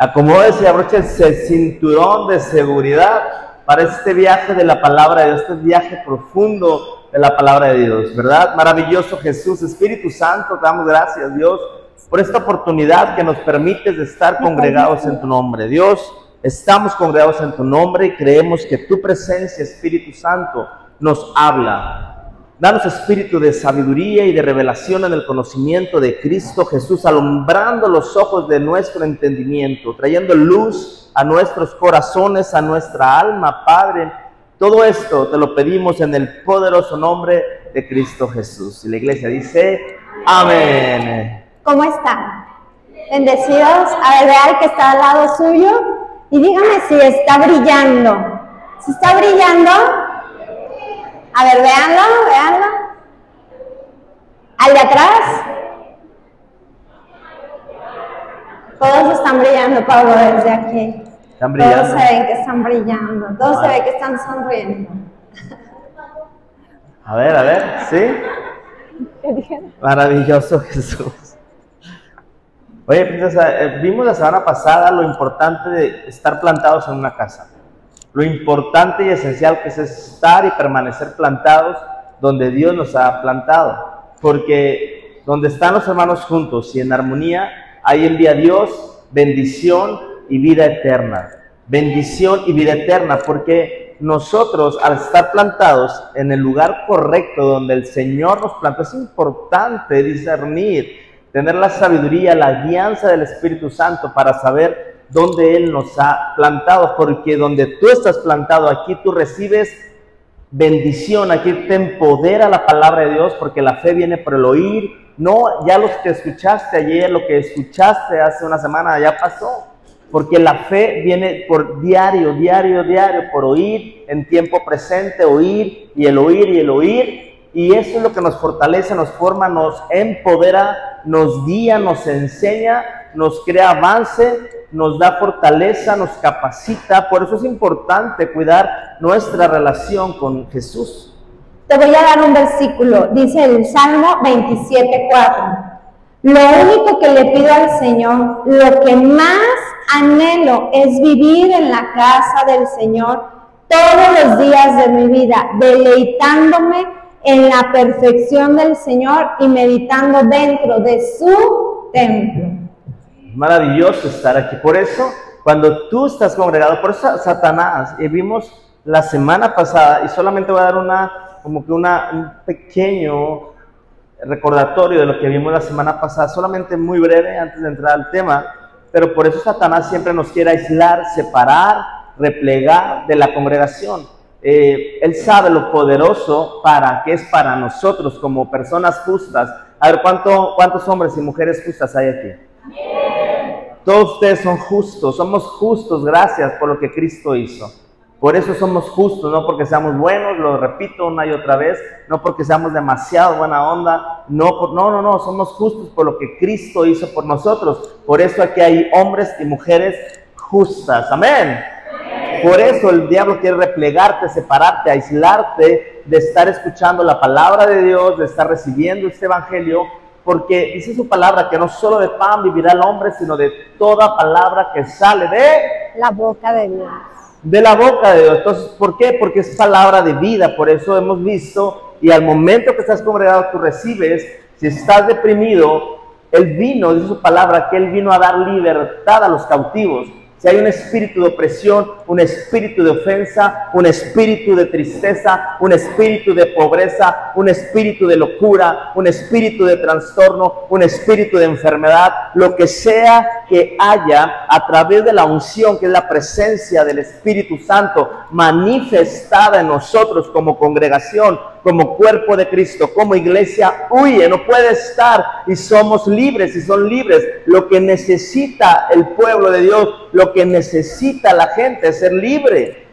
Acomódese y abróchese el cinturón de seguridad para este viaje de la palabra de Dios, este viaje profundo de la palabra de Dios, ¿verdad? Maravilloso Jesús, Espíritu Santo, te damos gracias, Dios, por esta oportunidad que nos permites de estar congregados en tu nombre. Dios, estamos congregados en tu nombre y creemos que tu presencia, Espíritu Santo, nos habla. Danos espíritu de sabiduría y de revelación en el conocimiento de Cristo Jesús, alumbrando los ojos de nuestro entendimiento, trayendo luz a nuestros corazones, a nuestra alma, Padre. Todo esto te lo pedimos en el poderoso nombre de Cristo Jesús. Y la iglesia dice, amén. ¿Cómo están? Bendecidos. A ver, vea al que está al lado suyo y dígame si está brillando. ¿Si está brillando? A ver, véanlo, véanlo. ¿Al de atrás? Todos están brillando, Pablo, desde aquí. Están brillando. Todos se ven que están brillando. Todos se ven que están sonriendo. A ver, ¿sí? ¿Qué dijeron? Maravilloso Jesús. Oye, princesa, vimos la semana pasada lo importante de estar plantados en una casa. Lo importante y esencial que es estar y permanecer plantados donde Dios nos ha plantado. Porque donde están los hermanos juntos y en armonía, ahí envía Dios bendición y vida eterna. Bendición y vida eterna, porque nosotros al estar plantados en el lugar correcto donde el Señor nos plantó, es importante discernir, tener la sabiduría, la guianza del Espíritu Santo para saber donde Él nos ha plantado, porque donde tú estás plantado, aquí tú recibes bendición, aquí te empodera la palabra de Dios, porque la fe viene por el oír, no ya los que escuchaste ayer, lo que escuchaste hace una semana ya pasó, porque la fe viene por diario, por oír, en tiempo presente, oír, y el oír, y eso es lo que nos fortalece, nos forma, nos empodera, nos guía, nos enseña, nos crea avance, nos da fortaleza, nos capacita. Por eso es importante cuidar nuestra relación con Jesús. Te voy a dar un versículo, dice el Salmo 27:4. Lo único que le pido al Señor, lo que más anhelo es vivir en la casa del Señor todos los días de mi vida, deleitándome en la perfección del Señor y meditando dentro de su templo. Maravilloso estar aquí. Por eso, cuando tú estás congregado, por eso Satanás, y vimos la semana pasada, y solamente voy a dar un pequeño recordatorio de lo que vimos la semana pasada, solamente muy breve antes de entrar al tema, pero por eso Satanás siempre nos quiere aislar, separar, replegar de la congregación. Él sabe lo poderoso que es para nosotros como personas justas. A ver, ¿cuántos hombres y mujeres justas hay aquí? Todos ustedes son justos, somos justos gracias por lo que Cristo hizo. Por eso somos justos, no porque seamos buenos, lo repito una y otra vez, no porque seamos demasiado buena onda, no, somos justos por lo que Cristo hizo por nosotros. Por eso aquí hay hombres y mujeres justas, amén. Por eso el diablo quiere replegarte, separarte, aislarte de estar escuchando la palabra de Dios, de estar recibiendo este evangelio, porque dice su palabra que no solo de pan vivirá el hombre, sino de toda palabra que sale de la boca de Dios. De la boca de Dios. Entonces, ¿por qué? Porque es palabra de vida. Por eso hemos visto, y al momento que estás congregado tú recibes. Si estás deprimido, Él vino, dice su palabra, que Él vino a dar libertad a los cautivos. Si hay un espíritu de opresión, un espíritu de ofensa, un espíritu de tristeza, un espíritu de pobreza, un espíritu de locura, un espíritu de trastorno, un espíritu de enfermedad, lo que sea que haya, a través de la unción, que es la presencia del Espíritu Santo manifestada en nosotros como congregación, como cuerpo de Cristo, como iglesia, huye, no puede estar, y somos libres, y son libres. Lo que necesita el pueblo de Dios, lo que necesita la gente es ser libre,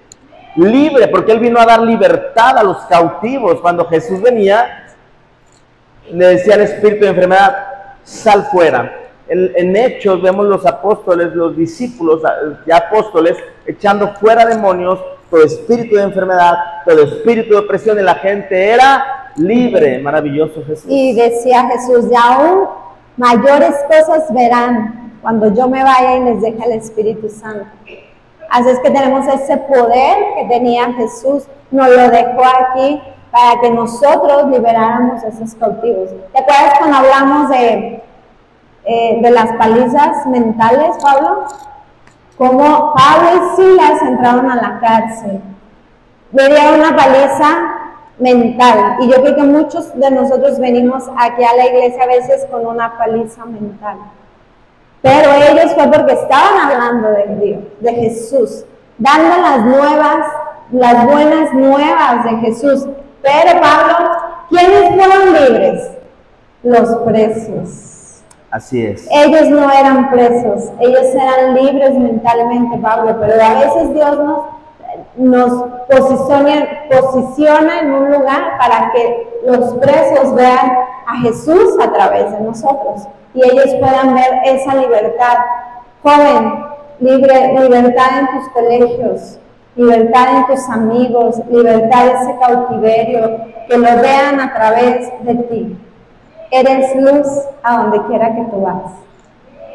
porque Él vino a dar libertad a los cautivos. Cuando Jesús venía, le decía al espíritu de enfermedad, sal fuera. En Hechos vemos los apóstoles, los discípulos de apóstoles, echando fuera demonios, todo espíritu de enfermedad, todo espíritu de opresión, y la gente era libre. Maravilloso Jesús. Y decía Jesús, y aún mayores cosas verán, cuando yo me vaya y les deje el Espíritu Santo. Así es que tenemos ese poder que tenía Jesús, nos lo dejó aquí para que nosotros liberáramos a esos cautivos. ¿Te acuerdas cuando hablamos de las palizas mentales, Pablo? Como Pablo y Silas entraron a la cárcel. Le dieron una paliza mental, y yo creo que muchos de nosotros venimos aquí a la iglesia a veces con una paliza mental. Pero ellos fue porque estaban hablando de Dios, de Jesús, dando las buenas nuevas de Jesús. Pero Pablo, ¿quiénes fueron libres? Los presos. Así es. Ellos no eran presos, ellos eran libres mentalmente, Pablo, pero a veces Dios nos posiciona en un lugar para que los presos vean a Jesús a través de nosotros y ellos puedan ver esa libertad. Joven, libertad en tus colegios, libertad en tus amigos, libertad de ese cautiverio, que lo vean a través de ti. Eres luz a donde quiera que tú vas.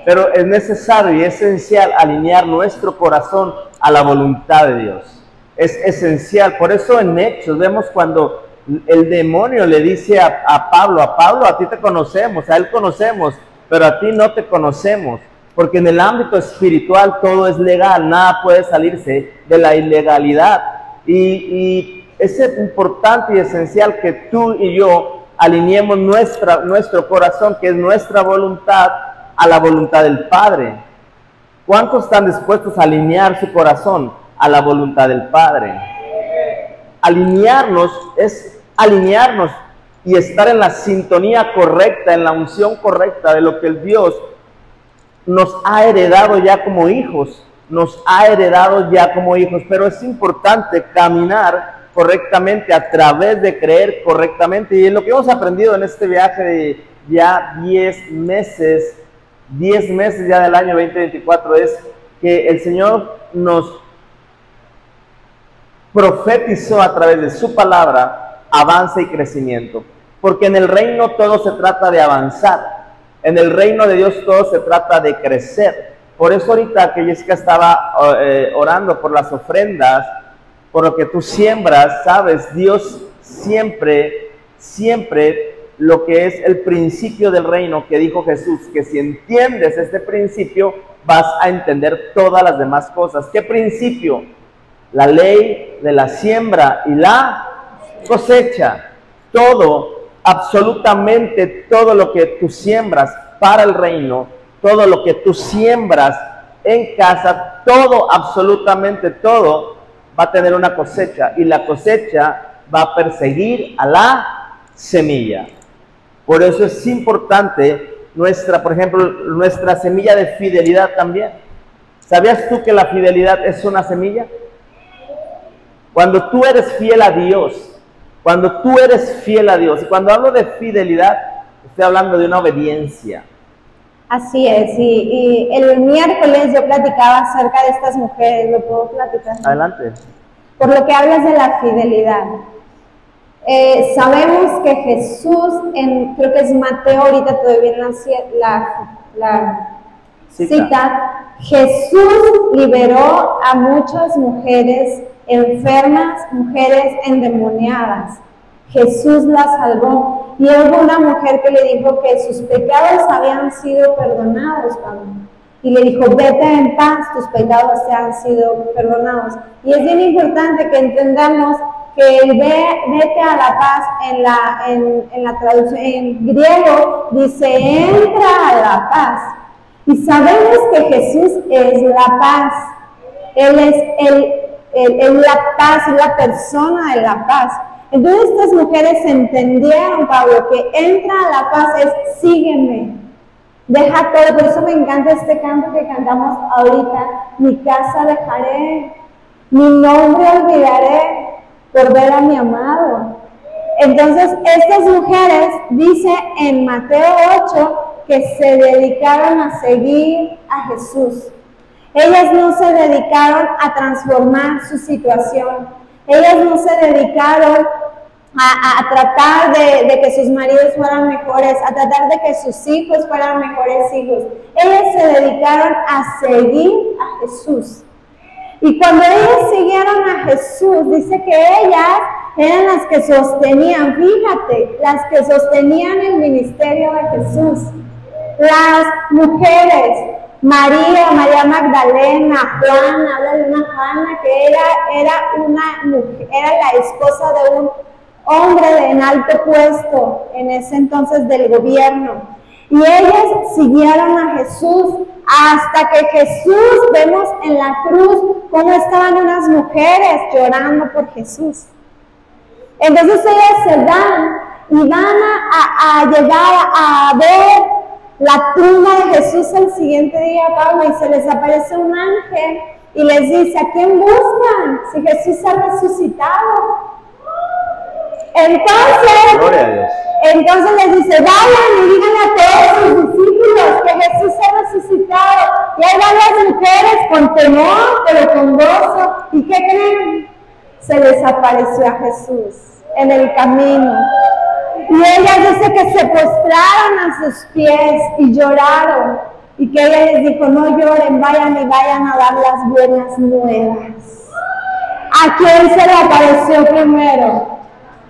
Pero es necesario y esencial alinear nuestro corazón a la voluntad de Dios. Es esencial. Por eso en Hechos vemos cuando el demonio le dice a Pablo, a ti te conocemos, a él conocemos, pero a ti no te conocemos. Porque en el ámbito espiritual todo es legal, nada puede salirse de la ilegalidad. Y es importante y esencial que tú y yo alineemos nuestro corazón, que es nuestra voluntad, a la voluntad del Padre. ¿Cuántos están dispuestos a alinear su corazón a la voluntad del Padre? Alinearnos es alinearnos y estar en la sintonía correcta, en la unción correcta de lo que el Dios nos ha heredado ya como hijos, pero es importante caminar correctamente a través de creer correctamente, y lo que hemos aprendido en este viaje de ya 10 meses ya del año 2024 es que el Señor nos profetizó a través de su palabra avance y crecimiento, porque en el reino todo se trata de avanzar. En el reino de Dios todo se trata de crecer. Por eso ahorita que Jessica estaba orando por las ofrendas, por lo que tú siembras, sabes, Dios siempre lo que es el principio del reino que dijo Jesús, que si entiendes este principio, vas a entender todas las demás cosas. ¿Qué principio? La ley de la siembra y la cosecha. Todo, absolutamente todo lo que tú siembras para el reino, todo lo que tú siembras en casa, todo, absolutamente todo, va a tener una cosecha, y la cosecha va a perseguir a la semilla. Por eso es importante por ejemplo, nuestra semilla de fidelidad también. ¿Sabías tú que la fidelidad es una semilla? Cuando tú eres fiel a Dios, y cuando hablo de fidelidad, estoy hablando de una obediencia. Así es, y el miércoles yo platicaba acerca de estas mujeres, ¿lo puedo platicar? Adelante. Por lo que hablas de la fidelidad. Sabemos que Jesús, creo que es Mateo, ahorita todavía en la cita, Jesús liberó a muchas mujeres enfermas, mujeres endemoniadas. Jesús las salvó, y hubo una mujer que le dijo que sus pecados habían sido perdonados, Pablo. Y le dijo, vete en paz, tus pecados te han sido perdonados. Y es bien importante que entendamos que el vete a la paz en la traducción en griego dice entra a la paz. Y sabemos que Jesús es la paz. Él es la paz, es la persona de la paz. Entonces estas mujeres entendieron, Pablo, que entra a la paz es sígueme, deja todo. Por eso me encanta este canto que cantamos ahorita, mi casa dejaré, mi nombre olvidaré por ver a mi amado. Entonces estas mujeres, dice en Mateo 8, que se dedicaron a seguir a Jesús. Ellas no se dedicaron a transformar su situación. Ellas no se dedicaron a tratar de que sus maridos fueran mejores, a tratar de que sus hijos fueran mejores hijos. Ellas se dedicaron a seguir a Jesús. Y cuando ellas siguieron a Jesús, dice que ellas eran las que sostenían, fíjate, las que sostenían el ministerio de Jesús. Las mujeres, María Magdalena, Juana, habla de una Juana que era la esposa de un hombre en alto puesto en ese entonces del gobierno. Y ellas siguieron a Jesús hasta que Jesús, vemos en la cruz cómo estaban unas mujeres llorando por Jesús. Entonces ellas se van y van a llegar a ver la tumba de Jesús el siguiente día, Pablo, y se les aparece un ángel y les dice: ¿a quién buscan? Si Jesús ha resucitado. Entonces les dice: vayan y díganle a todos sus discípulos que Jesús ha resucitado. Y ahí van las mujeres con temor, pero con gozo. ¿Y qué creen? Se les apareció a Jesús en el camino. Y ella dice que se postraron a sus pies y lloraron. Y que ella les dijo: no lloren, vayan y vayan a dar las buenas nuevas. ¿A quién se le apareció primero?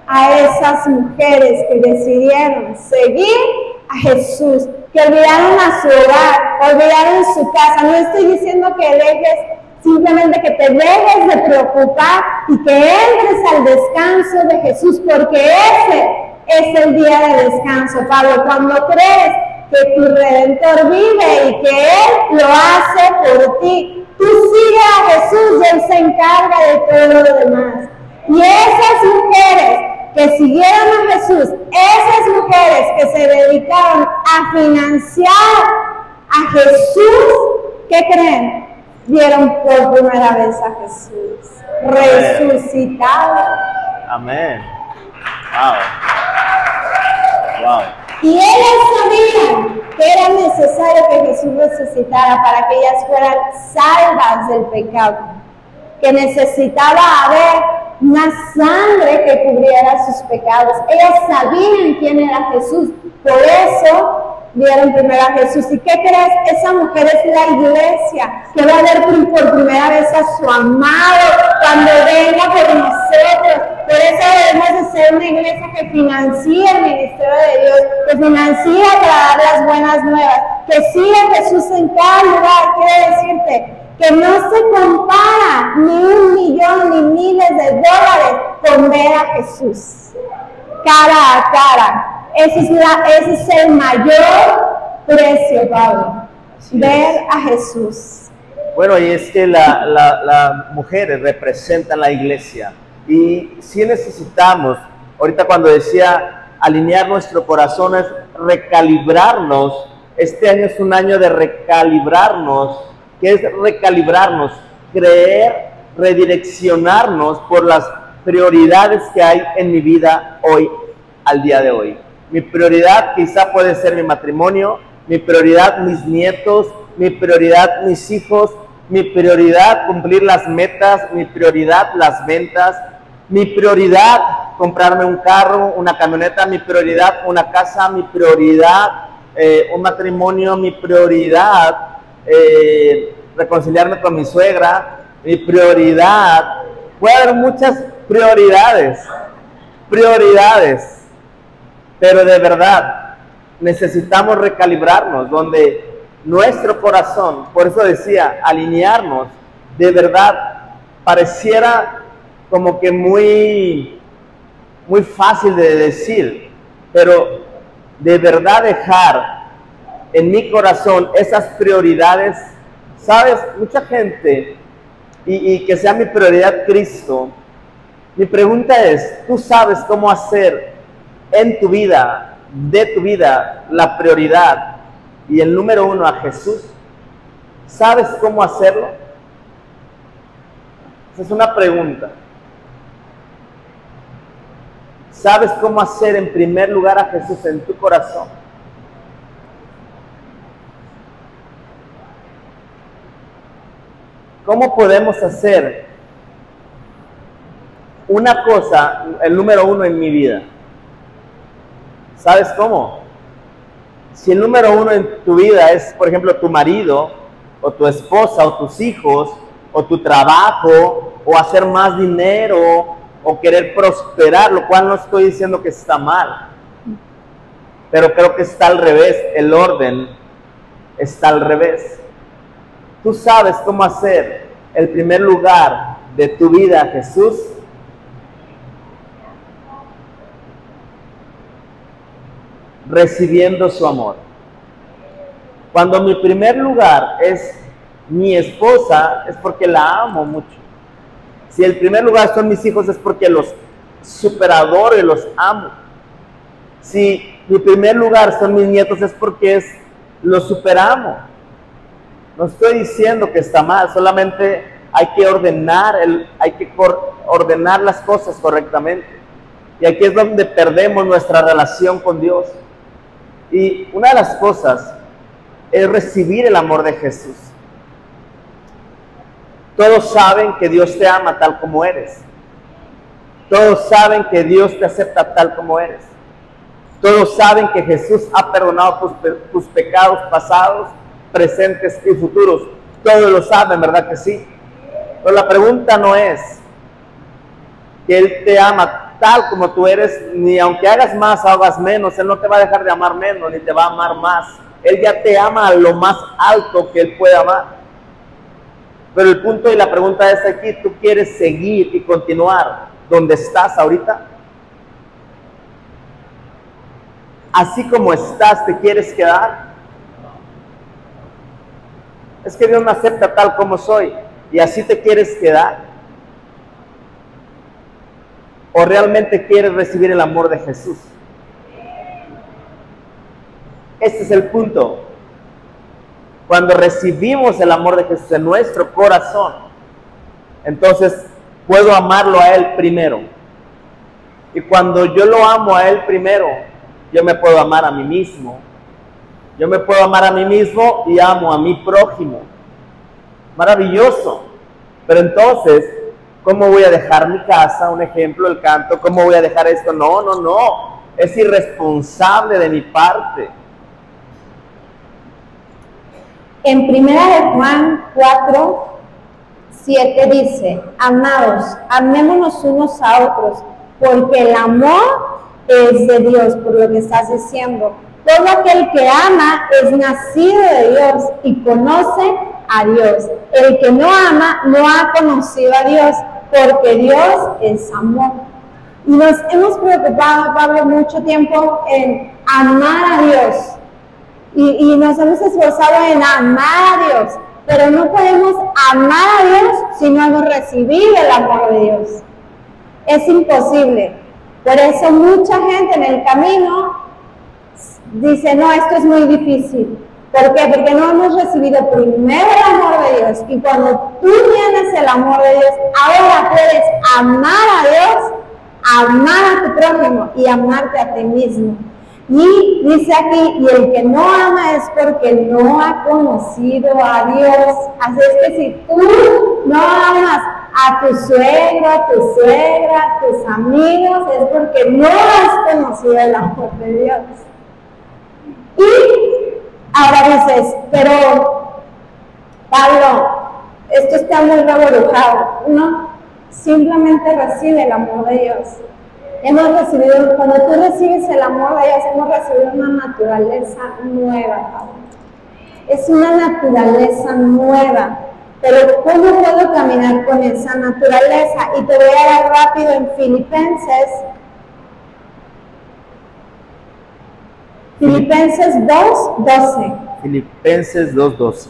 A esas mujeres que decidieron seguir a Jesús, que olvidaron a su hogar, olvidaron su casa. No estoy diciendo que dejes, simplemente que te dejes de preocupar y que entres al descanso de Jesús, porque ese es el día de descanso, Pablo. Cuando crees que tu Redentor vive y que Él lo hace por ti, tú sigue a Jesús y Él se encarga de todo lo demás. Y esas mujeres que siguieron a Jesús, esas mujeres que se dedicaron a financiar a Jesús, ¿qué creen? Vieron por primera vez a Jesús resucitado. Amén. Wow. Y ellas sabían que era necesario que Jesús resucitara para que ellas fueran salvas del pecado, que necesitaba haber una sangre que cubriera sus pecados. Ellas sabían quién era Jesús, por eso vieron primero a Jesús. ¿Y qué crees? Esa mujer es la iglesia, que va a ver por primera vez a su amado cuando venga por nosotros. Por eso debemos de ser una iglesia que financie el ministerio de Dios, que financie para dar las buenas nuevas, que siga a Jesús en cada lugar. Quiere decirte que no se compara ni 1 millón ni miles de dólares con ver a Jesús cara a cara. Ese es el mayor precio, Pablo, ver a Jesús. Bueno, y es que las mujeres representan la iglesia, y si necesitamos, ahorita cuando decía alinear nuestro corazón, es recalibrarnos. Este año es un año de recalibrarnos. ¿Qué es recalibrarnos? Creer, redireccionarnos por las prioridades que hay en mi vida hoy, al día de hoy. Mi prioridad quizá puede ser mi matrimonio, mi prioridad mis nietos, mi prioridad mis hijos, mi prioridad cumplir las metas, mi prioridad las ventas, mi prioridad comprarme un carro, una camioneta, mi prioridad una casa, mi prioridad un matrimonio, mi prioridad reconciliarme con mi suegra, mi prioridad. Puede haber muchas prioridades, pero de verdad necesitamos recalibrarnos, donde nuestro corazón, por eso decía, alinearnos, de verdad pareciera como que muy fácil de decir, pero de verdad dejar en mi corazón esas prioridades. ¿Sabes? Mucha gente, y que sea mi prioridad Cristo. Mi pregunta es, ¿tú sabes cómo hacer en tu vida, de tu vida, la prioridad y el número 1 a Jesús? ¿Sabes cómo hacerlo? Esa es una pregunta. ¿Sabes cómo hacer en primer lugar a Jesús en tu corazón? ¿Cómo podemos hacer una cosa, el número uno en mi vida. ¿Sabes cómo? Si el número uno en tu vida es, por ejemplo, tu marido, o tu esposa, o tus hijos, o tu trabajo, o hacer más dinero, o querer prosperar, lo cual no estoy diciendo que está mal, pero creo que está al revés, el orden está al revés. Tú sabes cómo hacer el primer lugar de tu vida, Jesús. Recibiendo su amor. Cuando mi primer lugar es mi esposa, es porque la amo mucho. Si el primer lugar son mis hijos, es porque los superadoro y los amo. Si mi primer lugar son mis nietos, es porque los superamo. No estoy diciendo que está mal, solamente hay que ordenar las cosas correctamente. Y aquí es donde perdemos nuestra relación con Dios. Y una de las cosas es recibir el amor de Jesús. Todos saben que Dios te ama tal como eres. Todos saben que Dios te acepta tal como eres. Todos saben que Jesús ha perdonado tus pecados pasados, presentes y futuros. Todos lo saben, ¿verdad que sí? Pero la pregunta no es que Él te ama tal como tú eres, ni aunque hagas más o hagas menos, Él no te va a dejar de amar menos, ni te va a amar más. Él ya te ama a lo más alto que Él puede amar. Pero el punto y la pregunta es aquí, ¿tú quieres seguir y continuar donde estás ahorita? Así como estás, ¿te quieres quedar? Es que Dios me acepta tal como soy, y así te quieres quedar. ¿O realmente quieres recibir el amor de Jesús? Este es el punto. Cuando recibimos el amor de Jesús en nuestro corazón, entonces puedo amarlo a Él primero. Y cuando yo lo amo a Él primero, yo me puedo amar a mí mismo. Yo me puedo amar a mí mismo y amo a mi prójimo. Maravilloso. Pero entonces, ¿cómo voy a dejar mi casa? Un ejemplo, el canto. ¿Cómo voy a dejar esto? No, no, no. Es irresponsable de mi parte. En 1 Juan 4, 7 dice: amados, amémonos unos a otros, porque el amor es de Dios, por lo que estás diciendo. Todo aquel que ama es nacido de Dios y conoce a Dios. El que no ama no ha conocido a Dios, porque Dios es amor. Y nos hemos preocupado, Pablo, mucho tiempo en amar a Dios. Y nos hemos esforzado en amar a Dios, pero no podemos amar a Dios si no hemos recibido el amor de Dios. Es imposible. Por eso mucha gente en el camino dice, no, esto es muy difícil. ¿Por qué? Porque no hemos recibido primero el amor de Dios. Y cuando tú tienes el amor de Dios, ahora puedes amar a Dios, amar a tu prójimo y amarte a ti mismo. Y dice aquí, y el que no ama es porque no ha conocido a Dios. Así es que si tú no amas a tu suegro, a tu suegra, a tus amigos, es porque no has conocido el amor de Dios. Y ahora dices, pero Pablo, esto está muy revolujado. No, simplemente recibe el amor de Dios. Hemos recibido, cuando tú recibes el amor de Dios, hemos recibido una naturaleza nueva, Pablo. Es una naturaleza nueva. Pero ¿cómo puedo caminar con esa naturaleza? Y te voy a dar rápido en Filipenses 2:12. Filipenses 2:12.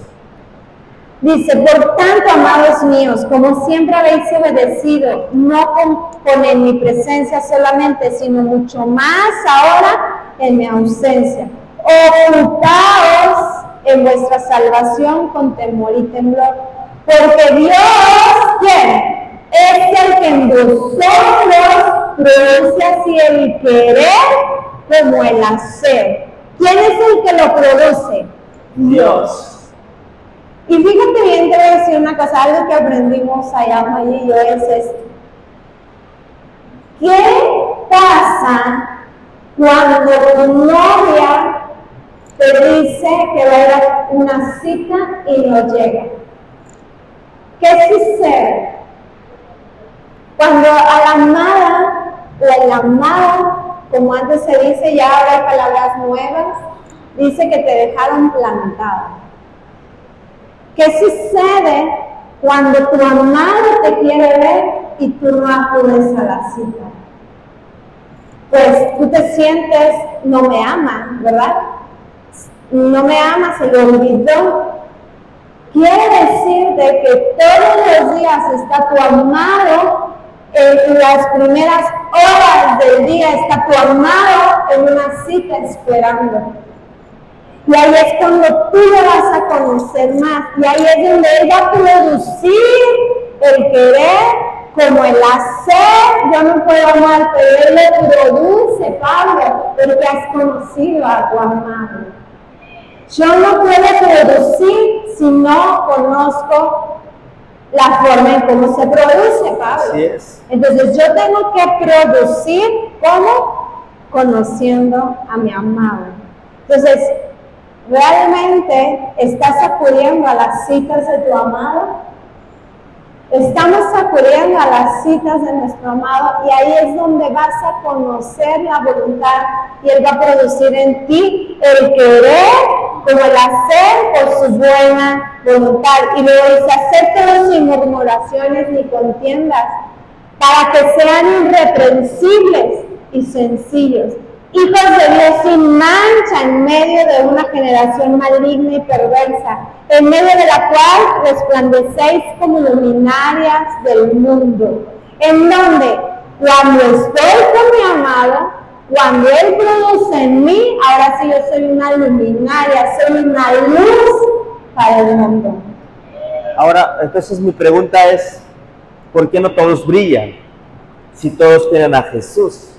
Dice, por tanto, amados míos, como siempre habéis obedecido, no con en mi presencia solamente, sino mucho más ahora en mi ausencia. Ocultaos en vuestra salvación con temor y temblor, porque Dios, ¿quién? Es el que en vosotros produce así el querer como el hacer. ¿Quién es el que lo produce? Dios. Y fíjate bien, te voy a decir una cosa, algo que aprendimos allá, Maya y yo, es esto. ¿Qué pasa cuando tu novia te dice que va a ir a una cita y no llega? ¿Qué sucede? Cuando a la amada o el amado, como antes se dice, ya ahora hay palabras nuevas, dice que te dejaron plantado. ¿Qué sucede cuando tu amado te quiere ver y tú no acudes a la cita? Pues tú te sientes, no me ama, ¿verdad? No me ama, se lo olvidó. Quiere decir de que todos los días está tu amado, en las primeras horas del día está tu amado en una cita esperando. Y ahí es cuando tú le vas a conocer más. Y ahí es donde él va a producir el querer como el hacer. Yo no puedo amar, pero él lo produce, Pablo, porque has conocido a tu amado. Yo no puedo producir si no conozco la forma en cómo se produce, Pablo. Así es. Entonces yo tengo que producir ¿cómo? Conociendo a mi amado. Entonces, ¿realmente estás acudiendo a las citas de tu amado? Estamos acudiendo a las citas de nuestro amado y ahí es donde vas a conocer la voluntad y él va a producir en ti el querer como el hacer por su buena voluntad. Y luego dice, acéptalo sin murmuraciones ni contiendas, para que sean irreprensibles y sencillos, hijos de Dios sin mancha en medio de una generación maligna y perversa, en medio de la cual resplandecéis como luminarias del mundo, en donde cuando estoy con mi amado, cuando él produce en mí, ahora sí yo soy una luminaria, soy una luz para el mundo. Ahora, entonces mi pregunta es, ¿por qué no todos brillan si todos tienen a Jesús?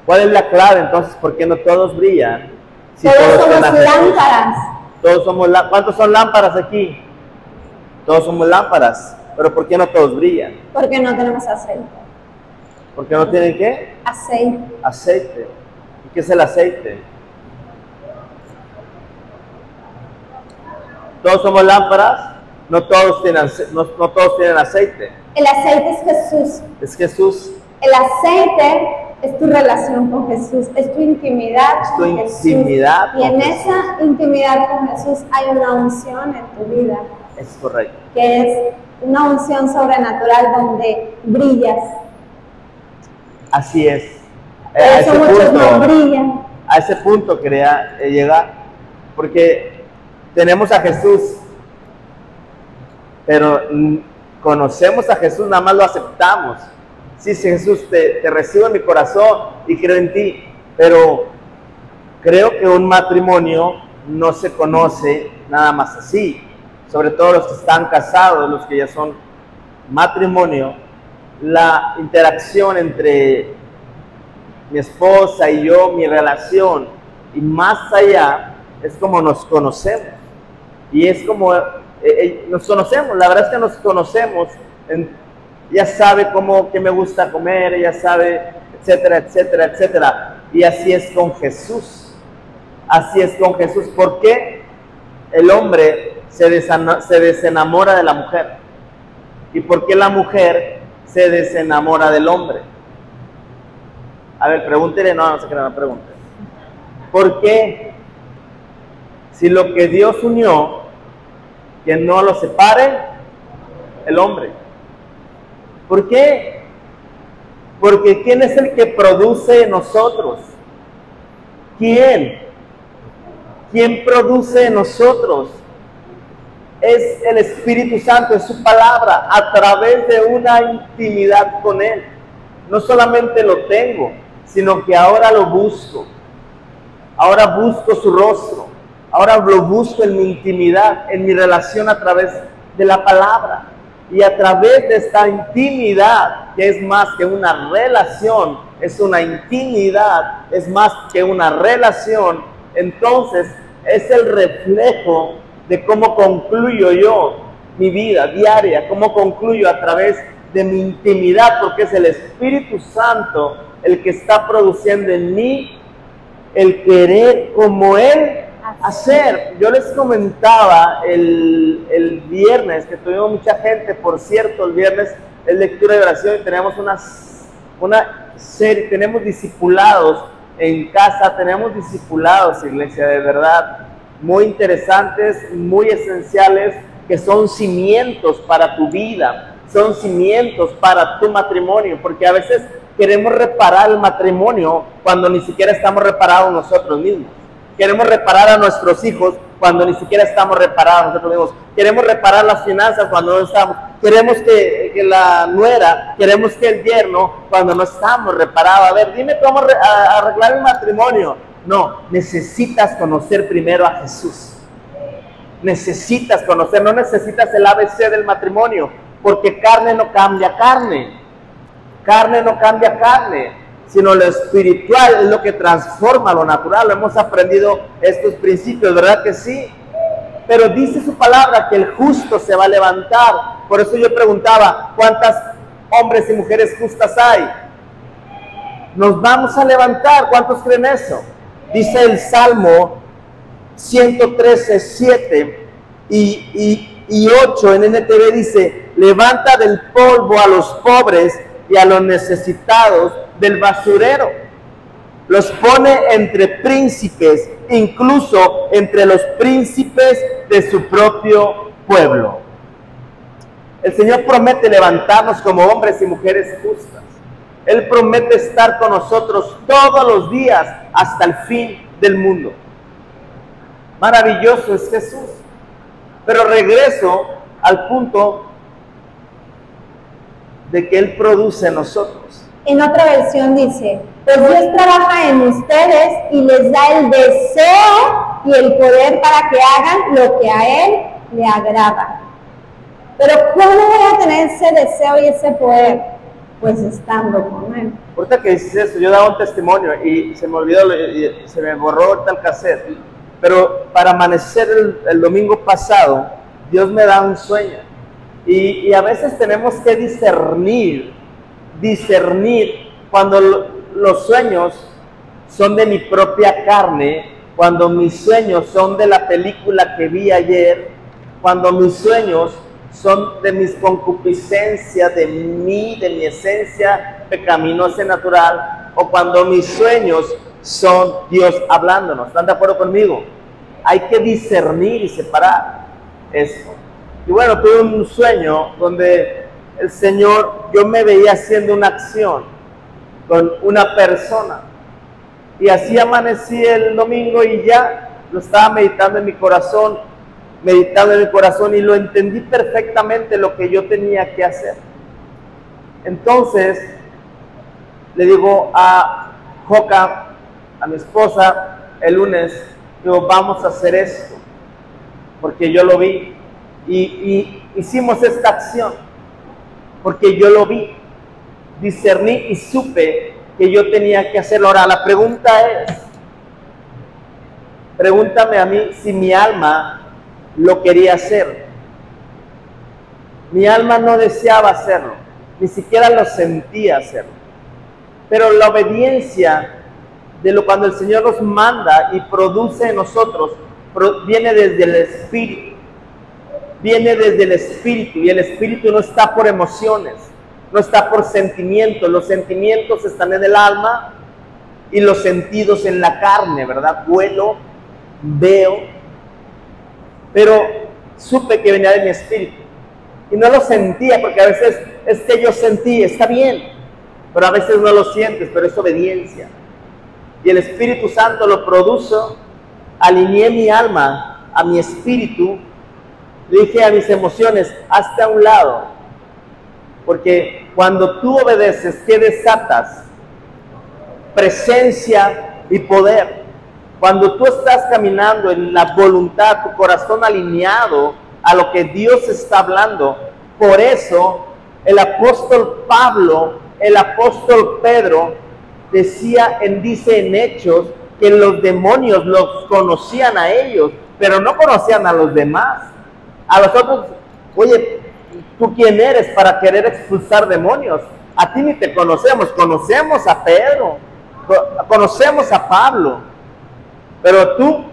¿Cuál es la clave entonces? ¿Por qué no todos brillan si Todos todos somos tienen a Jesús? lámparas. Todos somos ¿Cuántos son lámparas aquí? Todos somos lámparas, pero ¿por qué no todos brillan? Porque no tenemos aceite. ¿Por qué no tienen qué? Aceite. Aceite. ¿Y qué es el aceite? Todos somos lámparas, no todos tienen aceite. El aceite es Jesús. Es Jesús. El aceite es tu relación con Jesús, es tu intimidad Es tu con Jesús. intimidad Y en con esa intimidad con Jesús hay una unción en tu vida, Es correcto. que es una unción sobrenatural donde brillas. Así es. Por eso muchos no brillan. A ese punto quería llegar, porque tenemos a Jesús, pero conocemos a Jesús, nada más lo aceptamos. Sí, Jesús, te recibo en mi corazón y creo en ti, pero creo que un matrimonio no se conoce nada más así, sobre todo los que están casados, los que ya son matrimonio. La interacción entre mi esposa y yo, mi relación, y más allá, es como nos conocemos. Y es como nos conocemos, la verdad es que nos conocemos. Ella sabe qué me gusta comer, ella sabe, etcétera, etcétera, etcétera. Y así es con Jesús. Así es con Jesús. ¿Por qué el hombre se desenamora de la mujer? ¿Y por qué la mujer se desenamora del hombre? A ver, pregúntele, no sé qué no pregunte. ¿Por qué? Si lo que Dios unió, que no lo separe el hombre. ¿Por qué? Porque ¿quién es el que produce en nosotros? ¿Quién? ¿Quién produce en nosotros? Es el Espíritu Santo, es su palabra, a través de una intimidad con Él. No solamente lo tengo, sino que ahora lo busco. Ahora busco su rostro. Ahora lo busco en mi intimidad, en mi relación a través de la palabra. Y a través de esta intimidad, que es más que una relación, es una intimidad, es más que una relación, entonces es el reflejo de cómo concluyo yo mi vida diaria, cómo concluyo a través de mi intimidad, porque es el Espíritu Santo el que está produciendo en mí el querer como Él hacer. Yo les comentaba el viernes que tuvimos mucha gente, por cierto, el viernes es lectura de oración y tenemos una serie, tenemos discipulados en casa, tenemos discipulados, iglesia, de verdad, muy interesantes, muy esenciales, que son cimientos para tu vida, son cimientos para tu matrimonio, porque a veces queremos reparar el matrimonio cuando ni siquiera estamos reparados nosotros mismos. Queremos reparar a nuestros hijos cuando ni siquiera estamos reparados nosotros mismos. Queremos reparar las finanzas cuando no estamos. Queremos que la nuera, queremos que el yerno cuando no estamos reparados. A ver, dime cómo arreglar el matrimonio. No, necesitas conocer primero a Jesús. Necesitas conocer, no necesitas el ABC del matrimonio, porque carne no cambia carne. Carne no cambia carne, sino lo espiritual es lo que transforma lo natural. Hemos aprendido estos principios, ¿verdad que sí? Pero dice su palabra que el justo se va a levantar. Por eso yo preguntaba, ¿cuántas hombres y mujeres justas hay? Nos vamos a levantar. ¿Cuántos creen eso? Dice el Salmo 113, 7 y 8 en NTV, dice: levanta del polvo a los pobres y a los necesitados del basurero. Los pone entre príncipes, incluso entre los príncipes de su propio pueblo. El Señor promete levantarnos como hombres y mujeres justas. Él promete estar con nosotros todos los días hasta el fin del mundo. Maravilloso es Jesús. Pero regreso al punto de que Él produce en nosotros. En otra versión dice, pues Dios trabaja en ustedes y les da el deseo y el poder para que hagan lo que a Él le agrada. Pero ¿cómo voy a tener ese deseo y ese poder? Pues estando con Él. Ahorita que dices eso, yo daba un testimonio y se me olvidó, y se me borró ahorita el cassette. Pero para amanecer el domingo pasado, Dios me da un sueño. Y a veces tenemos que discernir cuando los sueños son de mi propia carne, cuando mis sueños son de la película que vi ayer, cuando mis sueños son de mis concupiscencias, de mí, de mi esencia pecaminosa y natural, o cuando mis sueños son Dios hablándonos. ¿Están de acuerdo conmigo? Hay que discernir y separar esto. Y bueno, tuve un sueño donde el Señor, yo me veía haciendo una acción con una persona. Y así amanecí el domingo y ya lo estaba meditando en mi corazón, y lo entendí perfectamente lo que yo tenía que hacer. Entonces, le digo a Joca, a mi esposa, el lunes, digo, vamos a hacer esto, porque yo lo vi. Y hicimos esta acción, porque yo lo vi, discerní y supe que yo tenía que hacerlo. Ahora, la pregunta es, pregúntame a mí si mi alma lo quería hacer. Mi alma no deseaba hacerlo, ni siquiera lo sentía hacerlo. Pero la obediencia cuando el Señor nos manda y produce en nosotros, viene desde el Espíritu. Viene desde el Espíritu, y el Espíritu no está por emociones, no está por sentimientos. Los sentimientos están en el alma y los sentidos en la carne, ¿verdad? Huelo, veo, pero supe que venía de mi Espíritu y no lo sentía, porque a veces es que yo sentí, está bien, pero a veces no lo sientes, pero es obediencia. Y el Espíritu Santo lo produjo, alineé mi alma a mi espíritu. Le dije a mis emociones, hazte a un lado, porque cuando tú obedeces, ¿qué desatas? Presencia y poder. Cuando tú estás caminando en la voluntad, tu corazón alineado a lo que Dios está hablando. Por eso el apóstol Pablo, el apóstol Pedro, dice en Hechos que los demonios los conocían a ellos, pero no conocían a los demás. A los otros, oye, ¿Tú quién eres para querer expulsar demonios? A ti ni te conocemos, conocemos a Pedro, conocemos a Pablo, pero tú,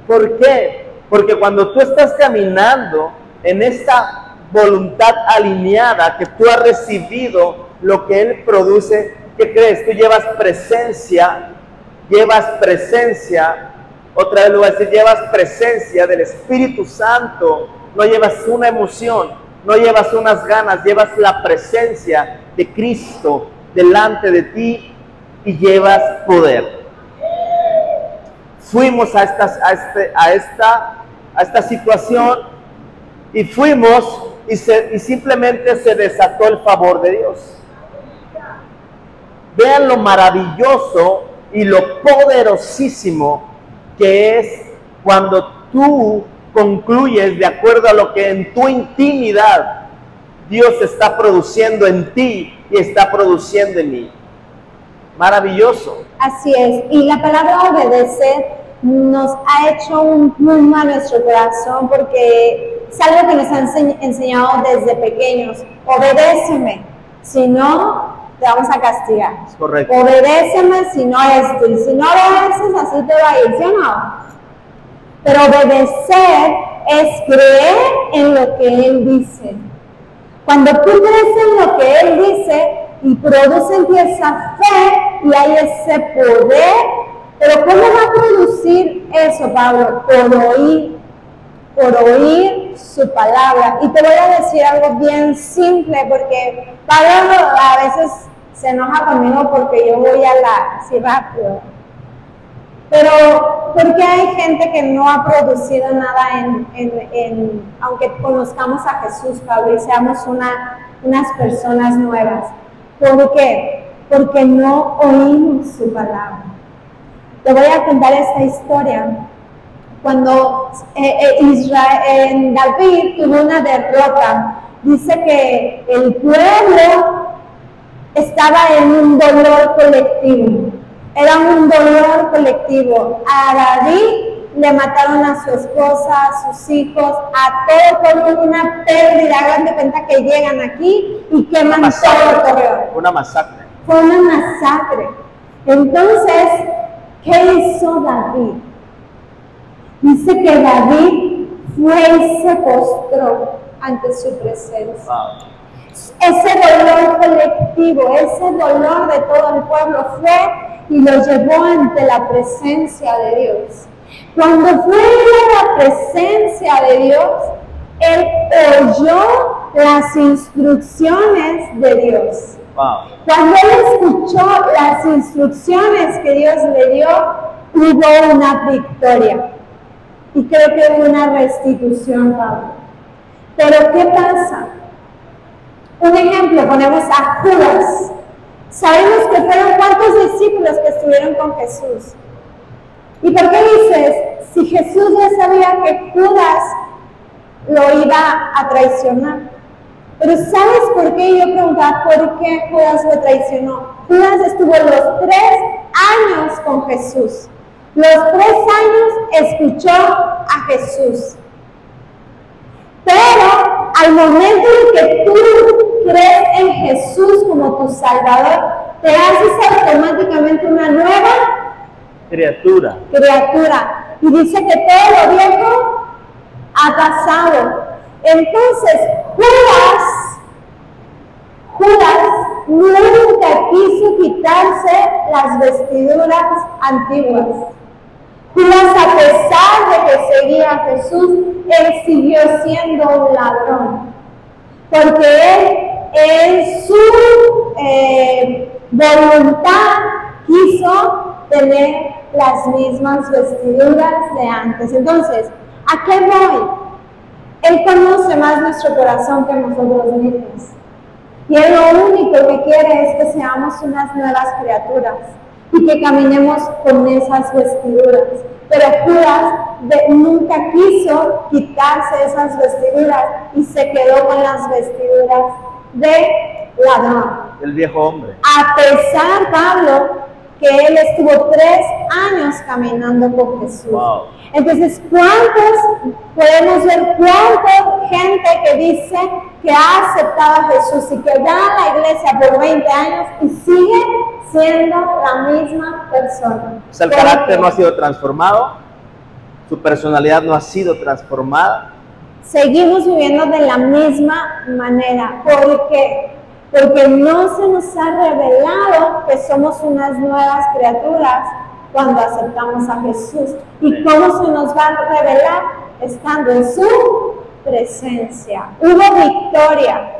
¿por qué? Porque cuando tú estás caminando en esta voluntad alineada que tú has recibido lo que Él produce, ¿qué crees? Tú llevas presencia, otra vez lo voy a decir, llevas presencia del Espíritu Santo, no llevas una emoción, no llevas unas ganas, llevas la presencia de Cristo delante de ti y llevas poder. Fuimos a esta situación y fuimos y simplemente se desató el favor de Dios. Vean lo maravilloso y lo poderosísimo que es cuando tú concluyes de acuerdo a lo que en tu intimidad Dios está produciendo en ti y está produciendo en mí. Maravilloso. Así es. Y la palabra obedecer nos ha hecho un pluma a nuestro corazón porque es algo que nos han enseñado desde pequeños. Obedéceme, si no te vamos a castigar. Es correcto. Obedéceme, si no esto. Y si no obedeces, así te va a ir, ¿sí o no? Pero obedecer es creer en lo que Él dice. Cuando tú crees en lo que Él dice y produce en ti esa fe y hay ese poder, pero ¿cómo va a producir eso, Pablo? Por oír su palabra. Y te voy a decir algo bien simple, porque Pablo a veces se enoja conmigo porque yo voy así rápido. Pero, ¿por qué hay gente que no ha producido nada aunque conozcamos a Jesús, Pablo, y seamos unas personas nuevas? ¿Por qué? Porque no oímos su palabra. Te voy a contar esta historia. Cuando David tuvo una derrota, dice que el pueblo estaba en un dolor colectivo. Era un dolor colectivo. A David le mataron a su esposa, a sus hijos, a todo el pueblo, una pérdida. Hagan de cuenta que llegan aquí y queman todo Torreón. Una masacre. Fue una masacre. Entonces, ¿qué hizo David? Dice que David fue y se postró ante su presencia. Wow. Ese dolor colectivo, ese dolor de todo el pueblo fue y lo llevó ante la presencia de Dios. Cuando fue a la presencia de Dios, él oyó las instrucciones de Dios. Wow. Cuando él escuchó las instrucciones que Dios le dio, hubo una victoria. Y creo que hubo una restitución, Pablo. Pero ¿qué pasa? Un ejemplo, ponemos a Judas. Sabemos que fueron cuántos discípulos que estuvieron con Jesús. ¿Y por qué dices? Si Jesús ya sabía que Judas lo iba a traicionar. Pero ¿sabes por qué? Yo preguntaba, ¿por qué Judas lo traicionó? Judas estuvo los 3 años con Jesús. Los 3 años escuchó a Jesús. Pero al momento en que tú crees en Jesús como tu Salvador, te haces automáticamente una nueva criatura. Y dice que todo lo viejo ha pasado. Entonces, Judas nunca quiso quitarse las vestiduras antiguas. Judas, a pesar de que seguía a Jesús, él siguió siendo un ladrón. Porque él, en su voluntad, quiso tener las mismas vestiduras de antes. Entonces, ¿a qué voy? Él conoce más nuestro corazón que nosotros mismos. Y Él lo único que quiere es que seamos unas nuevas criaturas y que caminemos con esas vestiduras. Pero Judas nunca quiso quitarse esas vestiduras y se quedó con las vestiduras de ladrón. El viejo hombre. A pesar, Pablo, que él estuvo 3 años caminando con Jesús. Wow. Entonces, podemos ver cuánta gente que dice que ha aceptado a Jesús y que va a la iglesia por 20 años y sigue siendo la misma persona? O sea, el carácter no ha sido transformado, su personalidad no ha sido transformada. Seguimos viviendo de la misma manera. ¿Por qué? Porque no se nos ha revelado que somos unas nuevas criaturas cuando aceptamos a Jesús. ¿Y cómo se nos va a revelar? Estando en su presencia. Hubo victoria.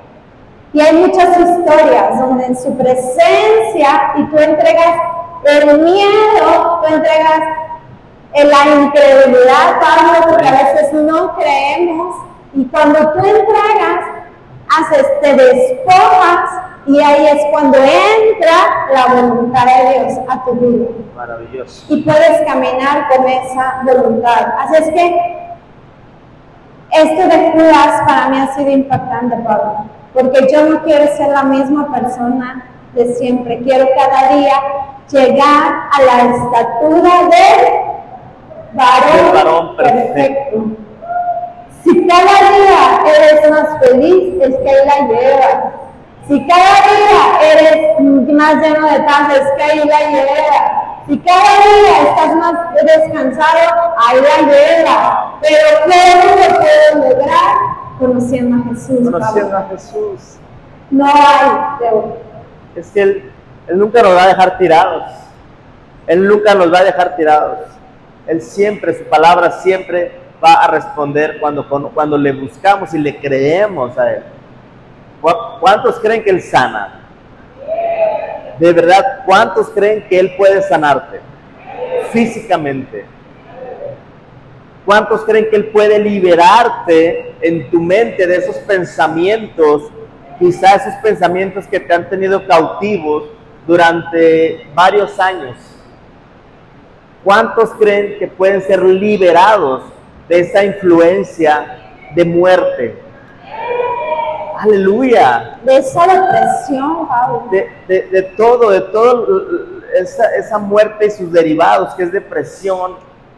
Y hay muchas historias donde en su presencia, y tú entregas el miedo, tú entregas la incredulidad, Pablo, porque a veces no creemos, y cuando tú entregas, te despojas, y ahí es cuando entra la voluntad de Dios a tu vida. Maravilloso. Y puedes caminar con esa voluntad. Así es que esto de Judas para mí ha sido impactante, Pablo, porque yo no quiero ser la misma persona de siempre. Quiero cada día llegar a la estatura del varón perfecto. Si cada día eres más feliz, es que ahí la llevas. Si cada día eres más lleno de paz, es que ahí la llevas. Si cada día estás más descansado, ahí la llevas. Pero ¿cómo lo puedo lograr? Conociendo a Jesús. Conociendo a Jesús. No hay de otro. Es que Él nunca nos va a dejar tirados. Él nunca nos va a dejar tirados. Él siempre, su palabra siempre va a responder cuando le buscamos y le creemos a Él. ¿Cuántos creen que Él sana? De verdad, ¿cuántos creen que Él puede sanarte físicamente? ¿Cuántos creen que Él puede liberarte en tu mente de esos pensamientos, quizá esos pensamientos que te han tenido cautivos durante varios años? ¿Cuántos creen que pueden ser liberados de esa influencia de muerte? Aleluya. De esa depresión, Pablo. De todo esa muerte y sus derivados, que es depresión,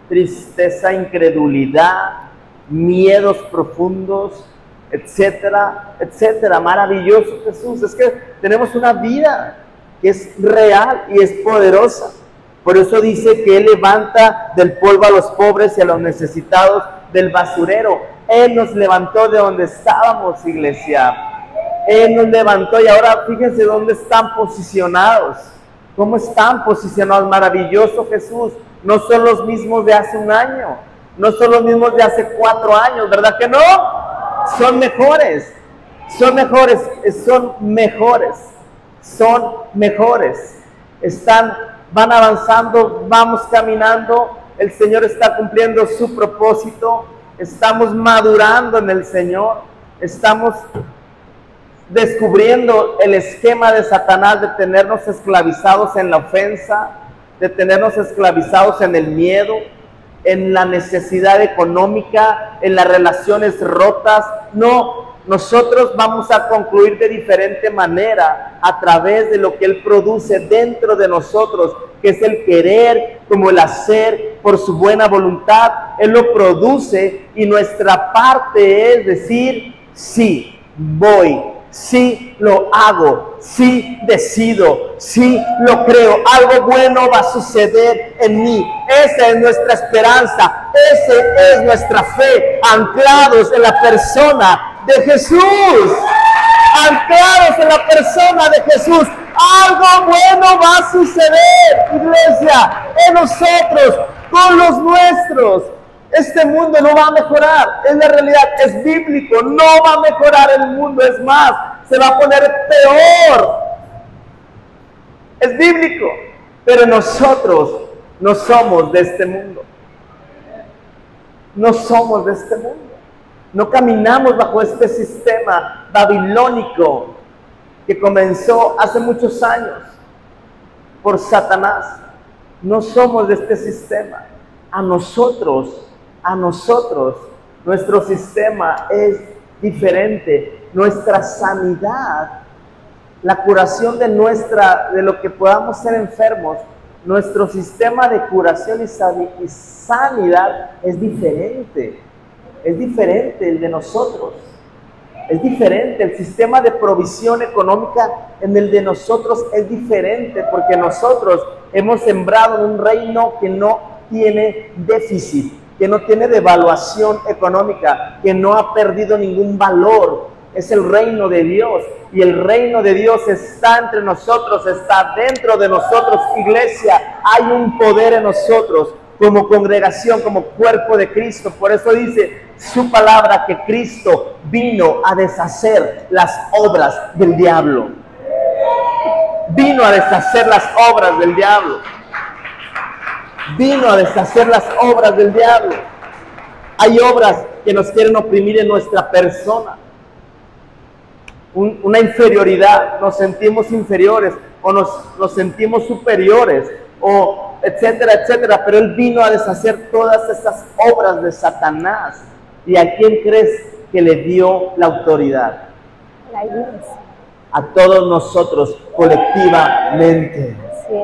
tristeza, incredulidad, miedos profundos, etcétera, etcétera. Maravilloso Jesús. Es que tenemos una vida que es real y es poderosa. Por eso dice que Él levanta del polvo a los pobres y a los necesitados del basurero. Él nos levantó de donde estábamos, iglesia. Él nos levantó y ahora fíjense dónde están posicionados. ¿Cómo están posicionados? Maravilloso Jesús. No son los mismos de hace un año. No son los mismos de hace 4 años, ¿verdad que no? Son mejores. Son mejores. Son mejores. Son mejores. Van avanzando, vamos caminando. El Señor está cumpliendo su propósito. Estamos madurando en el Señor, estamos descubriendo el esquema de Satanás de tenernos esclavizados en la ofensa, de tenernos esclavizados en el miedo, en la necesidad económica, en las relaciones rotas. No, nosotros vamos a concluir de diferente manera a través de lo que Él produce dentro de nosotros, que es el querer como el hacer por su buena voluntad. Él lo produce y nuestra parte es decir, sí, voy, sí, lo hago, sí, decido, sí, lo creo, algo bueno va a suceder en mí. Esa es nuestra esperanza, esa es nuestra fe, anclados en la persona de Jesús, anclados en la persona de Jesús. Algo bueno va a suceder, iglesia, en nosotros, con los nuestros. Este mundo no va a mejorar, es la realidad, es bíblico, no va a mejorar el mundo, es más, se va a poner peor. Es bíblico, pero nosotros no somos de este mundo. No somos de este mundo. No caminamos bajo este sistema babilónico que comenzó hace muchos años por Satanás. No somos de este sistema. A nosotros, nuestro sistema es diferente. Nuestra sanidad, la curación de lo que podamos ser enfermos, nuestro sistema de curación y sanidad es diferente el de nosotros. Es diferente, el sistema de provisión económica en el de nosotros es diferente, porque nosotros hemos sembrado en un reino que no tiene déficit, que no tiene devaluación económica, que no ha perdido ningún valor. Es el reino de Dios, y el reino de Dios está entre nosotros, está dentro de nosotros. Iglesia, hay un poder en nosotros como congregación, como cuerpo de Cristo. Por eso dice su palabra que Cristo vino a deshacer las obras del diablo. Vino a deshacer las obras del diablo. Vino a deshacer las obras del diablo. Hay obras que nos quieren oprimir en nuestra persona. Una inferioridad, nos sentimos inferiores o nos sentimos superiores, o etcétera, etcétera. Pero Él vino a deshacer todas esas obras de Satanás. ¿Y a quién crees que le dio la autoridad? La iglesia. A todos nosotros colectivamente. Sí.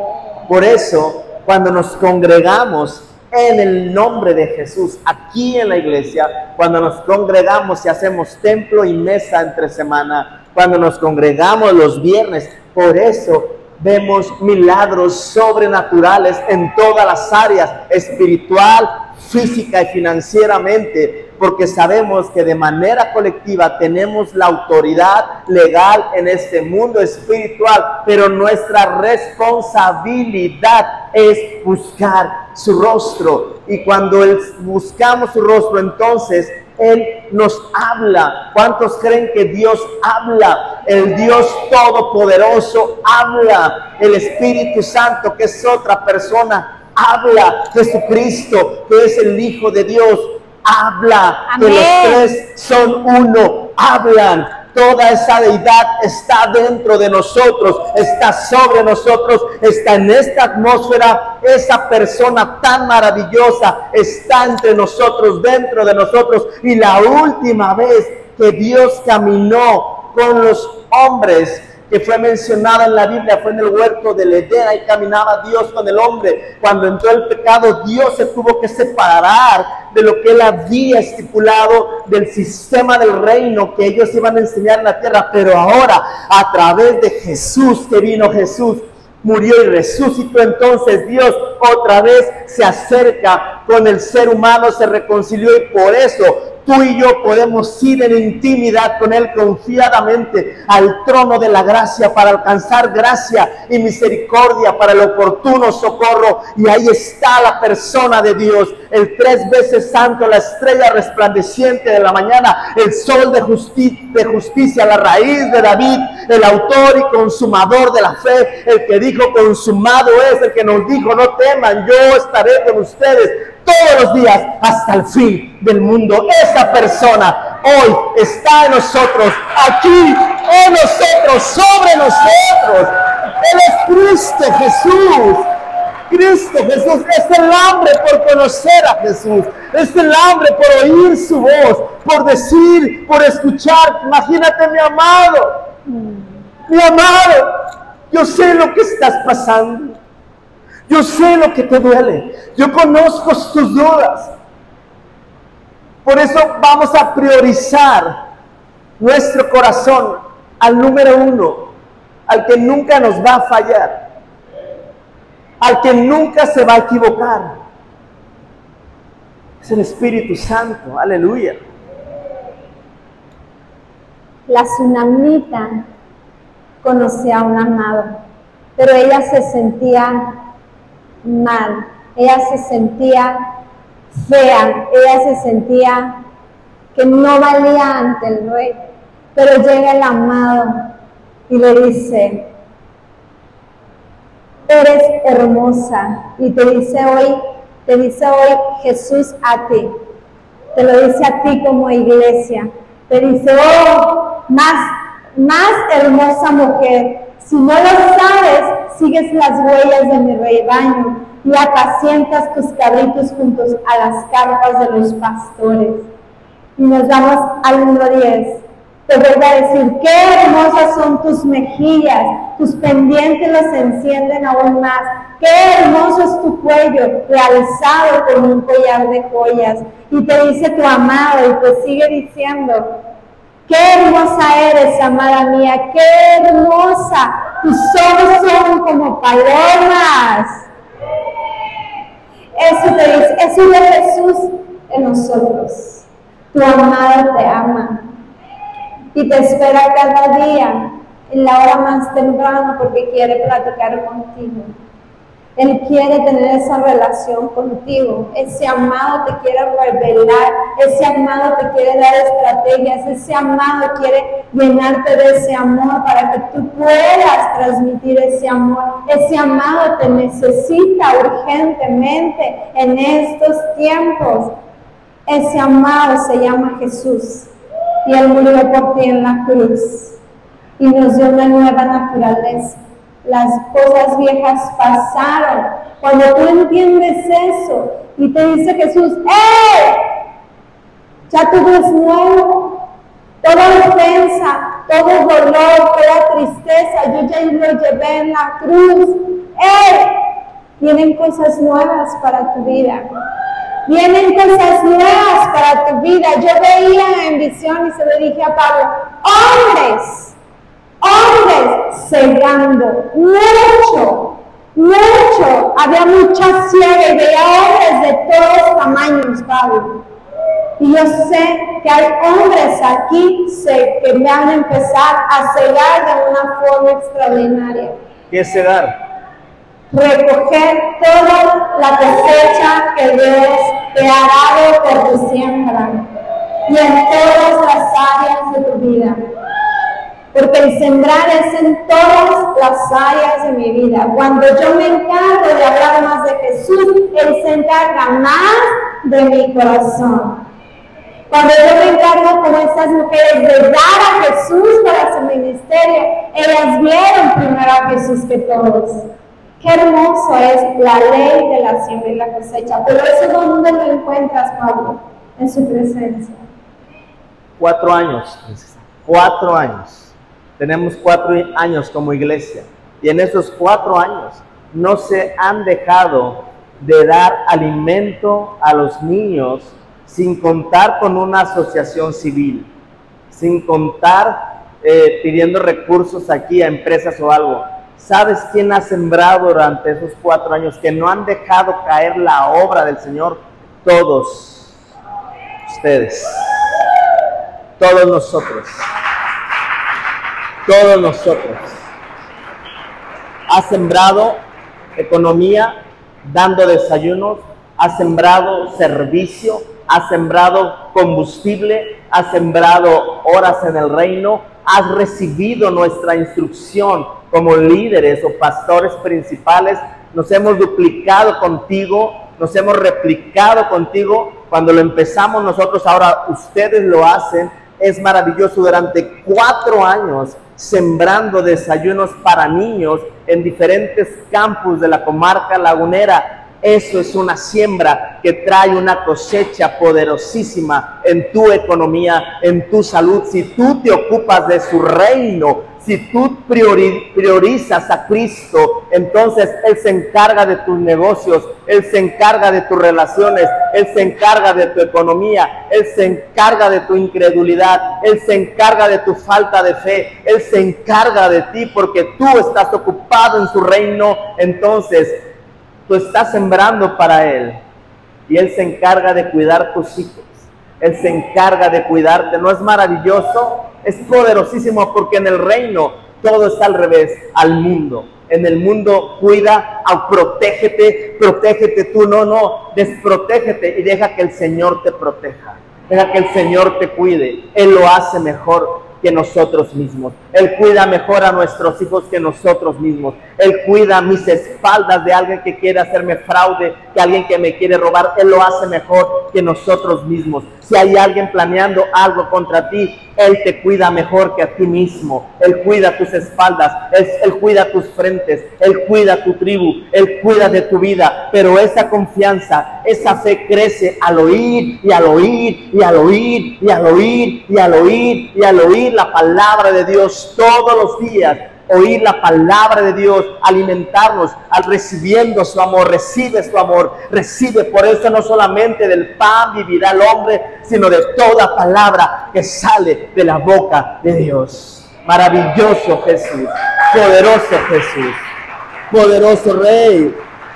Por eso, cuando nos congregamos en el nombre de Jesús, aquí en la iglesia, cuando nos congregamos y hacemos templo y mesa entre semana, cuando nos congregamos los viernes, por eso vemos milagros sobrenaturales en todas las áreas, espiritual, física y financieramente, porque sabemos que de manera colectiva tenemos la autoridad legal en este mundo espiritual, pero nuestra responsabilidad es buscar su rostro, y cuando buscamos su rostro, entonces Él nos habla. ¿Cuántos creen que Dios habla? El Dios Todopoderoso habla. El Espíritu Santo, que es otra persona, habla. Jesucristo, que es el Hijo de Dios, habla. Amén. Que los tres son uno, hablan. Toda esa deidad está dentro de nosotros, está sobre nosotros, está en esta atmósfera. Esa persona tan maravillosa está entre nosotros, dentro de nosotros. Y la última vez que Dios caminó con los hombres, que fue mencionada en la Biblia, fue en el huerto del Edén. Ahí caminaba Dios con el hombre. Cuando entró el pecado, Dios se tuvo que separar de lo que Él había estipulado, del sistema del reino que ellos iban a enseñar en la tierra. Pero ahora, a través de Jesús, que vino Jesús, murió y resucitó, entonces Dios otra vez se acerca con el ser humano, se reconcilió, y por eso tú y yo podemos ir en intimidad con Él confiadamente al trono de la gracia para alcanzar gracia y misericordia para el oportuno socorro. Y ahí está la persona de Dios, el 3 veces santo, la estrella resplandeciente de la mañana, el sol de justicia, la raíz de David, el autor y consumador de la fe, el que dijo consumado es, el que nos dijo no teman, yo estaré con ustedes todos los días hasta el fin del mundo. Esa persona hoy está en nosotros, aquí en nosotros, sobre nosotros. Él es Cristo Jesús. Cristo Jesús es el hambre por conocer a Jesús, es el hambre por oír su voz, por decir, por escuchar. Imagínate, mi amado, yo sé lo que estás pasando. Yo sé lo que te duele. Yo conozco tus dudas. Por eso vamos a priorizar nuestro corazón al número 1, al que nunca nos va a fallar, al que nunca se va a equivocar. Es el Espíritu Santo. Aleluya. La tsunamita conocía a un amado, pero ella se sentía mal, ella se sentía fea, ella se sentía que no valía ante el rey. Pero llega el amado y le dice: eres hermosa. Y te dice hoy Jesús a ti, te lo dice a ti como iglesia, te dice: oh, más hermosa mujer, si no lo sabes, sigues las huellas de mi rebaño y apacientas tus cabritos juntos a las carpas de los pastores. Y nos vamos al número 10. te vuelve a decir, qué hermosas son tus mejillas, tus pendientes los encienden aún más, qué hermoso es tu cuello, realzado con un collar de joyas. Y te dice tu amado y te sigue diciendo, qué hermosa eres, amada mía, qué hermosa, tus ojos son como palomas. Eso te dice, eso es Jesús en nosotros. Tu amado te ama y te espera cada día en la hora más temprana porque quiere platicar contigo. Él quiere tener esa relación contigo. Ese amado te quiere revelar, ese amado te quiere dar estrategias, ese amado quiere llenarte de ese amor para que tú puedas transmitir ese amor. Ese amado te necesita urgentemente en estos tiempos. Ese amado se llama Jesús y Él murió por ti en la cruz y nos dio una nueva naturaleza. Las cosas viejas pasaron. Cuando tú entiendes eso y te dice Jesús, ¡eh! Ya todo es nuevo. Toda ofensa, todo dolor, toda tristeza, yo ya lo llevé en la cruz. ¡Eh! Vienen cosas nuevas para tu vida. Vienen cosas nuevas para tu vida. Yo veía en visión y se lo dije a Pablo, hombres cegando, mucho, había mucha ciega y veía hombres de todos tamaños, Pablo. Y yo sé que hay hombres aquí que van a empezar a cegar de una forma extraordinaria. ¿Qué es cegar? Recoger toda la cosecha que Dios te ha dado por tu siembra y en todas las áreas de tu vida. Porque el sembrar es en todas las áreas de mi vida. Cuando yo me encargo de hablar más de Jesús, Él se encarga más de mi corazón. Cuando yo me encargo como estas mujeres de dar a Jesús para su ministerio, ellas vieron primero a Jesús que todos. Qué hermoso es la ley de la siembra y la cosecha. Pero eso, ¿dónde lo encuentras, Pablo? En su presencia. 4 años, princesa. 4 años. Tenemos 4 años como iglesia y en esos 4 años no se han dejado de dar alimento a los niños sin contar con una asociación civil, sin contar pidiendo recursos aquí a empresas o algo. ¿Sabes quién ha sembrado durante esos 4 años que no han dejado caer la obra del Señor? Todos ustedes, todos nosotros. Todos nosotros. Ha sembrado economía, dando desayunos, ha sembrado servicio, ha sembrado combustible, ha sembrado horas en el reino, has recibido nuestra instrucción como líderes o pastores principales, nos hemos duplicado contigo, nos hemos replicado contigo, cuando lo empezamos nosotros, ahora ustedes lo hacen. Es maravilloso, durante 4 años sembrando desayunos para niños en diferentes campus de la comarca lagunera. Eso es una siembra que trae una cosecha poderosísima en tu economía, en tu salud. Si tú te ocupas de su reino, si tú priorizas a Cristo, entonces Él se encarga de tus negocios, Él se encarga de tus relaciones, Él se encarga de tu economía, Él se encarga de tu incredulidad, Él se encarga de tu falta de fe, Él se encarga de ti porque tú estás ocupado en su reino. Entonces tú estás sembrando para Él y Él se encarga de cuidar tus hijos, Él se encarga de cuidarte. ¿No es maravilloso? Es poderosísimo porque en el reino todo está al revés, al mundo. En el mundo cuida, protégete tú, no, desprotégete y deja que el Señor te proteja. Deja que el Señor te cuide. Él lo hace mejor que nosotros mismos. Él cuida mejor a nuestros hijos que nosotros mismos. Él cuida mis espaldas de alguien que quiere hacerme fraude, que alguien que me quiere robar. Él lo hace mejor que nosotros mismos. Si hay alguien planeando algo contra ti, Él te cuida mejor que a ti mismo. Él cuida tus espaldas, Él cuida tus frentes, Él cuida tu tribu, Él cuida de tu vida. Pero esa confianza, esa fe crece al oír y al oír y al oír y al oír y al oír y al oír la palabra de Dios todos los días. Oír la palabra de Dios, alimentarnos, al recibiendo su amor, recibe su amor, recibe. Por eso no solamente del pan vivirá el hombre, sino de toda palabra que sale de la boca de Dios. Maravilloso Jesús, poderoso Jesús, poderoso Rey.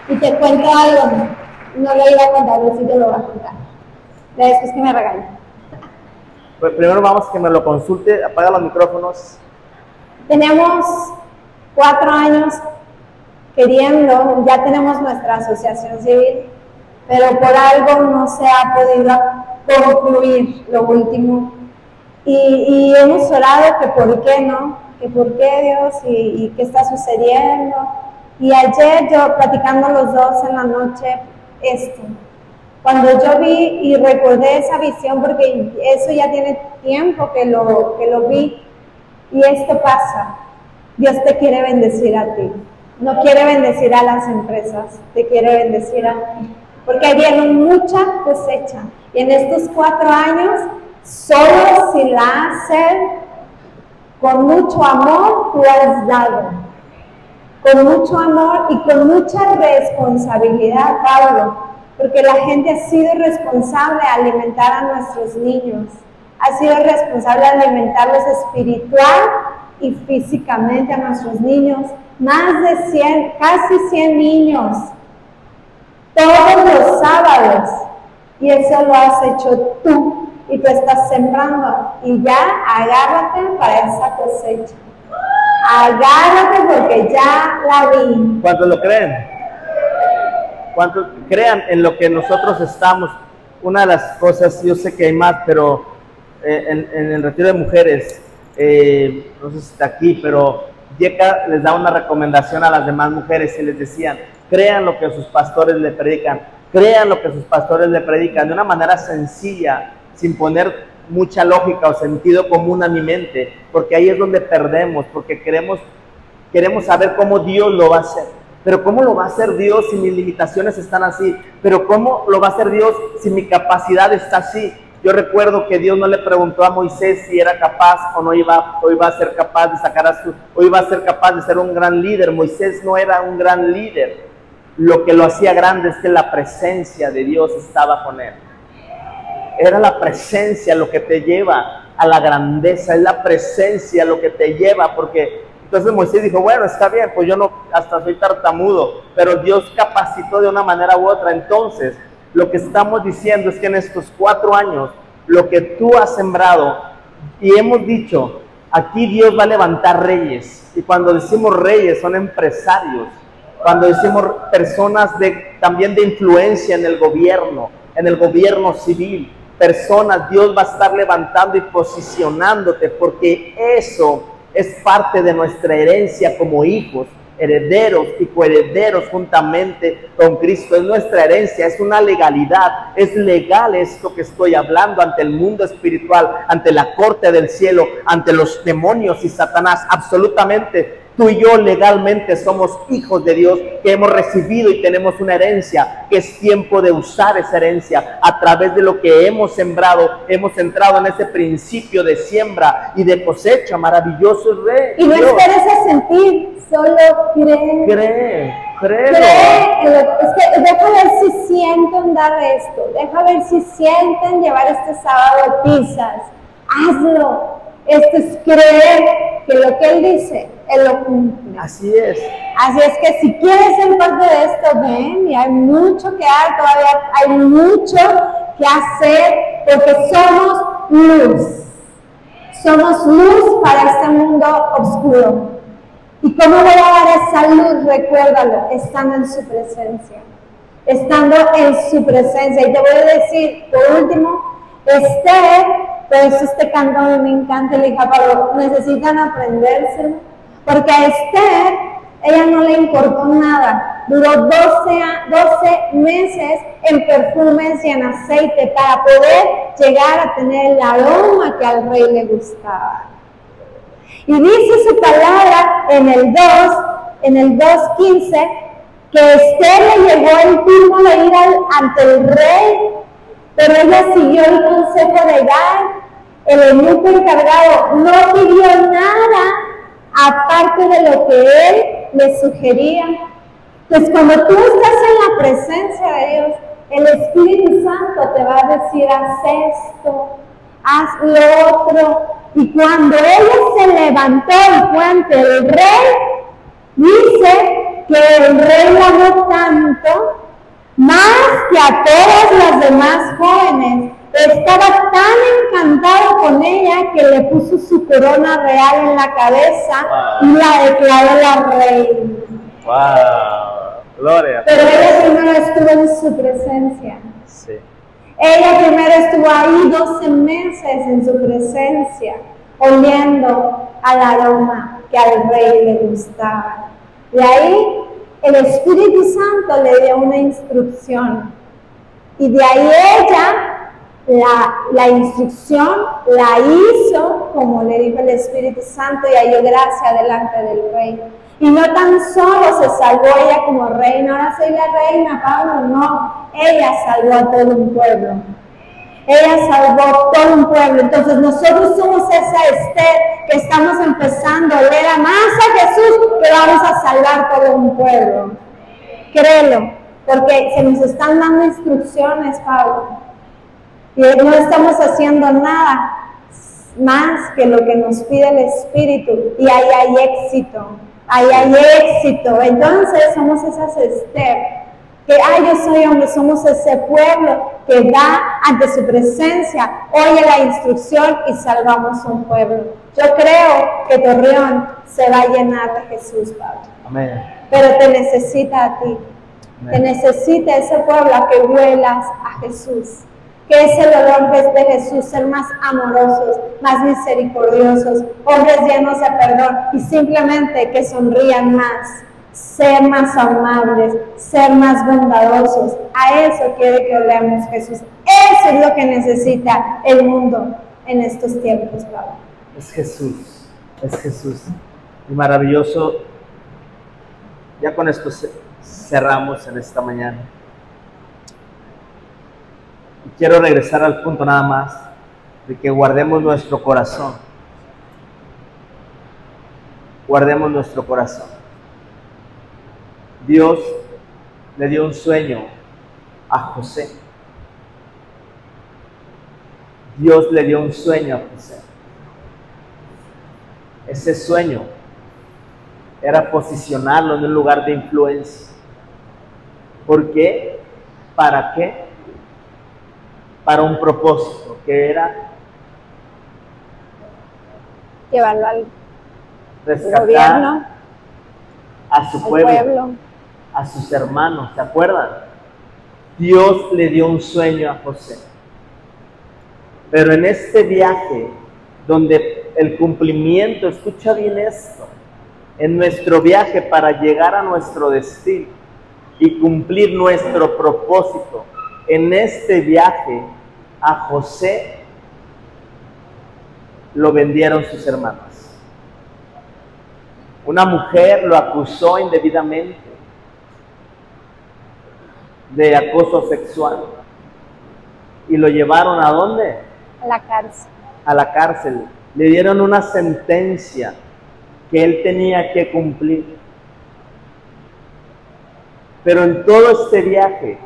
Y te cuento algo, no lo iba a contar, pero sí te lo voy a contar. Después que me regañen. Pues primero vamos que me lo consulte, apaga los micrófonos. Tenemos 4 años queriendo, ya tenemos nuestra asociación civil, pero por algo no se ha podido concluir lo último. Y hemos orado que por qué no, que por qué Dios y qué está sucediendo. Y ayer yo platicando los dos en la noche cuando yo vi y recordé esa visión, porque eso ya tiene tiempo que lo vi. Y esto pasa, Dios te quiere bendecir a ti, no quiere bendecir a las empresas, te quiere bendecir a ti, porque ahí viene mucha cosecha, y en estos 4 años, solo si la haces con mucho amor, tú has dado, con mucho amor y con mucha responsabilidad, Pablo, porque la gente ha sido responsable de alimentar a nuestros niños, ha sido responsable de alimentarlos espiritual y físicamente a nuestros niños. Más de 100, casi 100 niños, todos los sábados. Y eso lo has hecho tú. Y tú estás sembrando. Y ya agárrate para esa cosecha. Agárrate porque ya la vi. ¿Cuántos lo creen? ¿Cuántos crean en lo que nosotros estamos? Una de las cosas, yo sé que hay más, pero en el retiro de mujeres, no sé si está aquí, pero Yeka les da una recomendación a las demás mujeres y les decían, crean lo que sus pastores le predican, crean lo que sus pastores le predican de una manera sencilla, sin poner mucha lógica o sentido común a mi mente, porque ahí es donde perdemos, porque queremos saber cómo Dios lo va a hacer. Pero ¿cómo lo va a hacer Dios si mis limitaciones están así? Pero ¿cómo lo va a hacer Dios si mi capacidad está así? Yo recuerdo que Dios no le preguntó a Moisés si era capaz o iba a ser capaz de iba a ser capaz de ser un gran líder. Moisés no era un gran líder. Lo que lo hacía grande es que la presencia de Dios estaba con él. Era la presencia lo que te lleva a la grandeza, es la presencia lo que te lleva, porque entonces Moisés dijo, bueno, está bien, pues yo no, hasta soy tartamudo, pero Dios capacitó de una manera u otra. Entonces, lo que estamos diciendo es que en estos 4 años, lo que tú has sembrado, y hemos dicho, aquí Dios va a levantar reyes, y cuando decimos reyes son empresarios, cuando decimos personas también de influencia en el gobierno civil, personas, Dios va a estar levantando y posicionándote, porque eso es parte de nuestra herencia como hijos, herederos y coherederos juntamente con Cristo. Es nuestra herencia, es una legalidad, es legal esto que estoy hablando ante el mundo espiritual, ante la corte del cielo, ante los demonios y Satanás. Absolutamente, tú y yo legalmente somos hijos de Dios que hemos recibido y tenemos una herencia, que es tiempo de usar esa herencia a través de lo que hemos sembrado. Hemos entrado en ese principio de siembra y de cosecha. Maravilloso Rey. Y no esperes a sentir, solo cree. Cree. Es que deja ver si sienten dar esto, deja ver si sienten llevar este sábado pizzas. Hazlo. Esto es creer que lo que Él dice, Él lo cumple. Así es. Así es que si quieres ser parte de esto, ven, y hay mucho que dar, todavía hay mucho que hacer, porque somos luz. Somos luz para este mundo oscuro. ¿Y cómo voy a dar esa luz? Recuérdalo, estando en su presencia. Estando en su presencia. Y te voy a decir, por último, por eso este canto a mí me encanta. Le dije a Pablo, necesitan aprendérselo, porque a Esther Ella no le importó nada. Duró 12 meses en perfumes y en aceite para poder llegar a tener el aroma que al rey le gustaba. Y dice su palabra en el 2:15, que Esther le llegó el turno de ir ante el rey, pero ella siguió el consejo de Gai, el eunuco encargado. No pidió nada aparte de lo que él le sugería. Pues cuando tú estás en la presencia de Dios, el Espíritu Santo te va a decir: haz esto, haz lo otro. Y cuando ella se levantó y fue ante el rey, dice que el rey la amó tanto, más que a todas las demás jóvenes. Estaba tan encantado con ella que le puso su corona real en la cabeza y la declaró la reina. ¡Wow! Gloria. Pero ella primero estuvo en su presencia. Sí. Ella primero estuvo ahí 12 meses en su presencia, oliendo al aroma que al rey le gustaba. De ahí el Espíritu Santo le dio una instrucción. Y de ahí ella la instrucción la hizo como le dijo el Espíritu Santo y halló gracia delante del rey. Y no tan solo se salvó ella como reina, ahora soy la reina, Pablo, no, ella salvó a todo un pueblo. Ella salvó todo un pueblo. Entonces nosotros somos esa Esther que estamos empezando a oler a más a Jesús, que vamos a salvar todo un pueblo. Créelo, porque se nos están dando instrucciones, Pablo. Y no estamos haciendo nada más que lo que nos pide el Espíritu. Y ahí hay éxito. Ahí hay éxito. Entonces somos esas Esther. Que, yo soy hombre, somos ese pueblo que va ante su presencia, oye la instrucción y salvamos un pueblo. Yo creo que Torreón se va a llenar de Jesús, Pablo. Amén. Pero te necesita a ti. Amén. Te necesita ese pueblo a que huelas a Jesús. Que es el olor de Jesús, ser más amorosos, más misericordiosos, hombres llenos de perdón y simplemente que sonrían más, ser más amables, ser más bondadosos. A eso quiere que olemos Jesús. Eso es lo que necesita el mundo en estos tiempos, Pablo. Es Jesús, es Jesús. Y maravilloso. Ya con esto cerramos en esta mañana. Y quiero regresar al punto nada más de que guardemos nuestro corazón. Guardemos nuestro corazón. Dios le dio un sueño a José. Dios le dio un sueño a José. Ese sueño era posicionarlo en un lugar de influencia. ¿Por qué? ¿Para qué? Para un propósito, que era llevarlo al rescatar gobierno, a su pueblo, a sus hermanos. ¿Se acuerdan? Dios le dio un sueño a José. Pero en este viaje, donde el cumplimiento, escucha bien esto, en nuestro viaje para llegar a nuestro destino y cumplir nuestro propósito, en este viaje a José lo vendieron sus hermanos. Una mujer lo acusó indebidamente de acoso sexual y lo llevaron ¿a dónde? A la cárcel. A la cárcel. Le dieron una sentencia que él tenía que cumplir. Pero en todo este viaje,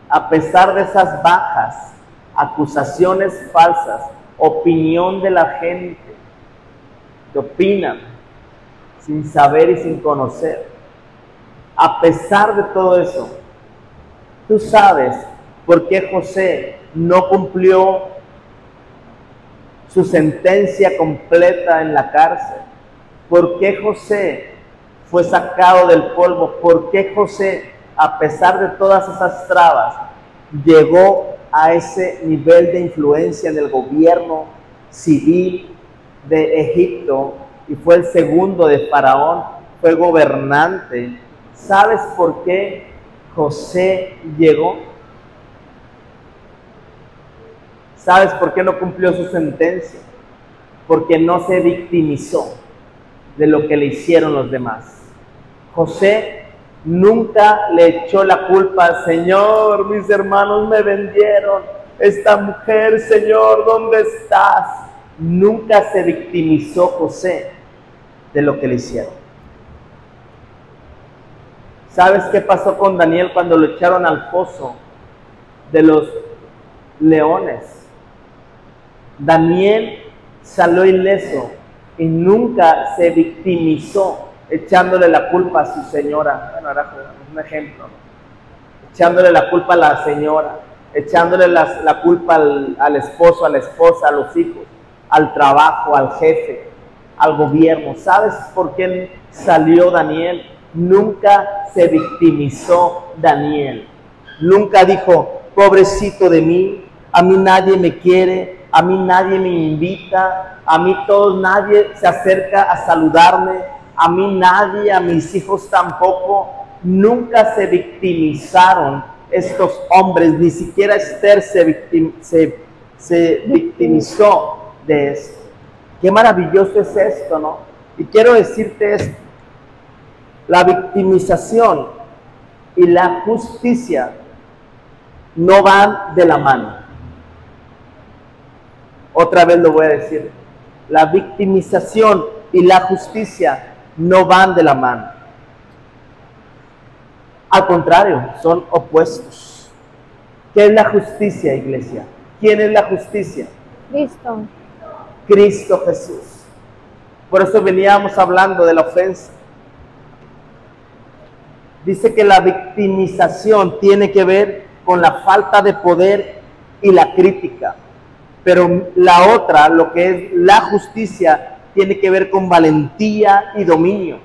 a pesar de esas bajas, acusaciones falsas, opinión de la gente, que opinan sin saber y sin conocer, a pesar de todo eso, tú sabes por qué José no cumplió su sentencia completa en la cárcel, por qué José fue sacado del polvo, por qué José, a pesar de todas esas trabas, llegó a ese nivel de influencia en el gobierno civil de Egipto y fue el segundo de Faraón. fue gobernante. ¿Sabes por qué José llegó? ¿Sabes por qué no cumplió su sentencia? Porque no se victimizó de lo que le hicieron los demás. José nunca le echó la culpa, Señor, mis hermanos me vendieron, esta mujer, Señor, ¿dónde estás? Nunca se victimizó José de lo que le hicieron. ¿Sabes qué pasó con Daniel cuando lo echaron al foso de los leones? Daniel salió ileso y nunca se victimizó echándole la culpa a su señora. Bueno, era un ejemplo, ¿no? Echándole la culpa a la señora, echándole la culpa al esposo, a la esposa, a los hijos, al trabajo, al jefe, al gobierno. ¿Sabes por qué salió Daniel? Nunca se victimizó Daniel. Nunca dijo, pobrecito de mí, a mí nadie me quiere, a mí nadie me invita, a mí nadie se acerca a saludarme, a mí nadie, a mis hijos tampoco. Nunca se victimizaron estos hombres, ni siquiera Esther se victimizó de esto. Qué maravilloso es esto, ¿no? Y quiero decirte esto, la victimización y la justicia no van de la mano. Otra vez lo voy a decir, la victimización y la justicia no van de la mano. Al contrario, son opuestos. ¿Qué es la justicia, iglesia? ¿Quién es la justicia? Cristo. Cristo Jesús. Por eso veníamos hablando de la ofensa. Dice que la victimización tiene que ver con la falta de poder y la crítica. Pero la otra, lo que es la justicia, tiene que ver con valentía y dominio.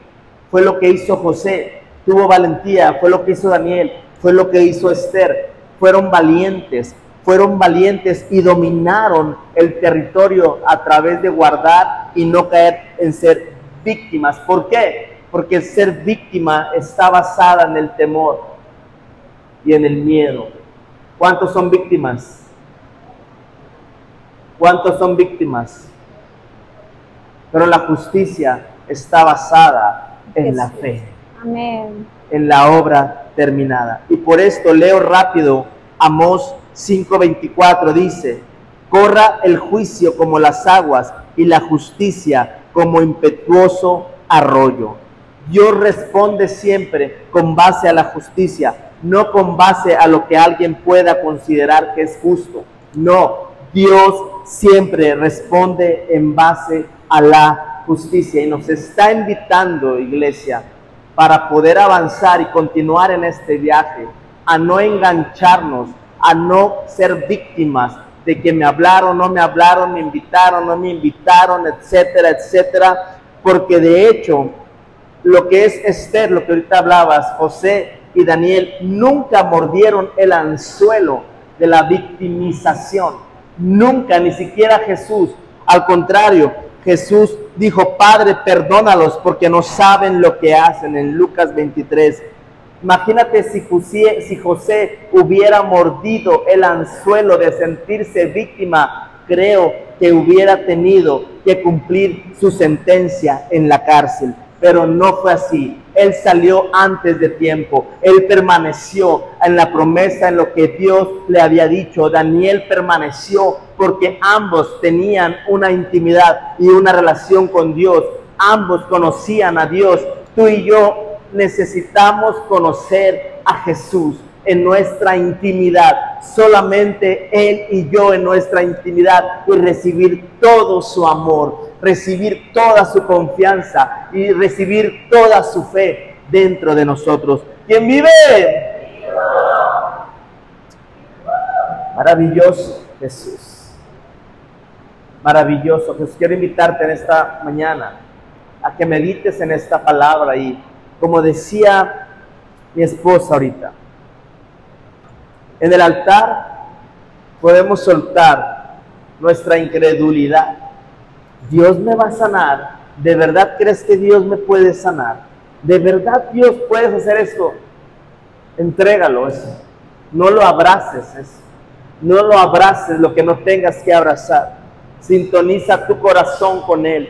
Fue lo que hizo José, tuvo valentía, fue lo que hizo Daniel, fue lo que hizo Esther. Fueron valientes y dominaron el territorio a través de guardar y no caer en ser víctimas. ¿Por qué? Porque el ser víctima está basada en el temor y en el miedo. ¿Cuántos son víctimas? ¿Cuántos son víctimas? Pero la justicia está basada en la fe. Amén. En la obra terminada. Y por esto leo rápido Amós 5:24, dice: corra el juicio como las aguas y la justicia como impetuoso arroyo. Dios responde siempre con base a la justicia, no con base a lo que alguien pueda considerar que es justo. No, Dios siempre responde en base a la justicia y nos está invitando, iglesia, para poder avanzar y continuar en este viaje, a no engancharnos, a no ser víctimas de que me hablaron, no me hablaron, me invitaron, no me invitaron, etcétera, etcétera, porque de hecho, lo que es Esther, lo que ahorita hablabas, José y Daniel, nunca mordieron el anzuelo de la victimización, nunca, ni siquiera Jesús. Al contrario, Jesús dijo: Padre, perdónalos porque no saben lo que hacen, en Lucas 23. Imagínate si José hubiera mordido el anzuelo de sentirse víctima, creo que hubiera tenido que cumplir su sentencia en la cárcel. Pero no fue así. Él salió antes de tiempo. Él permaneció en la promesa, en lo que Dios le había dicho. Daniel permaneció porque ambos tenían una intimidad y una relación con Dios. Ambos conocían a Dios. Tú y yo necesitamos conocer a Jesús en nuestra intimidad. Solamente Él y yo en nuestra intimidad, y recibir todo su amor, recibir toda su confianza y recibir toda su fe dentro de nosotros. ¿Quién vive? Maravilloso Jesús. Maravilloso Jesús. Quiero invitarte en esta mañana a que medites en esta palabra y, como decía mi esposa ahorita, en el altar podemos soltar nuestra incredulidad. ¿Dios me va a sanar? ¿De verdad crees que Dios me puede sanar? ¿De verdad Dios puedes hacer esto? Entrégalo eso. No lo abraces eso. No lo abraces lo que no tengas que abrazar. Sintoniza tu corazón con Él.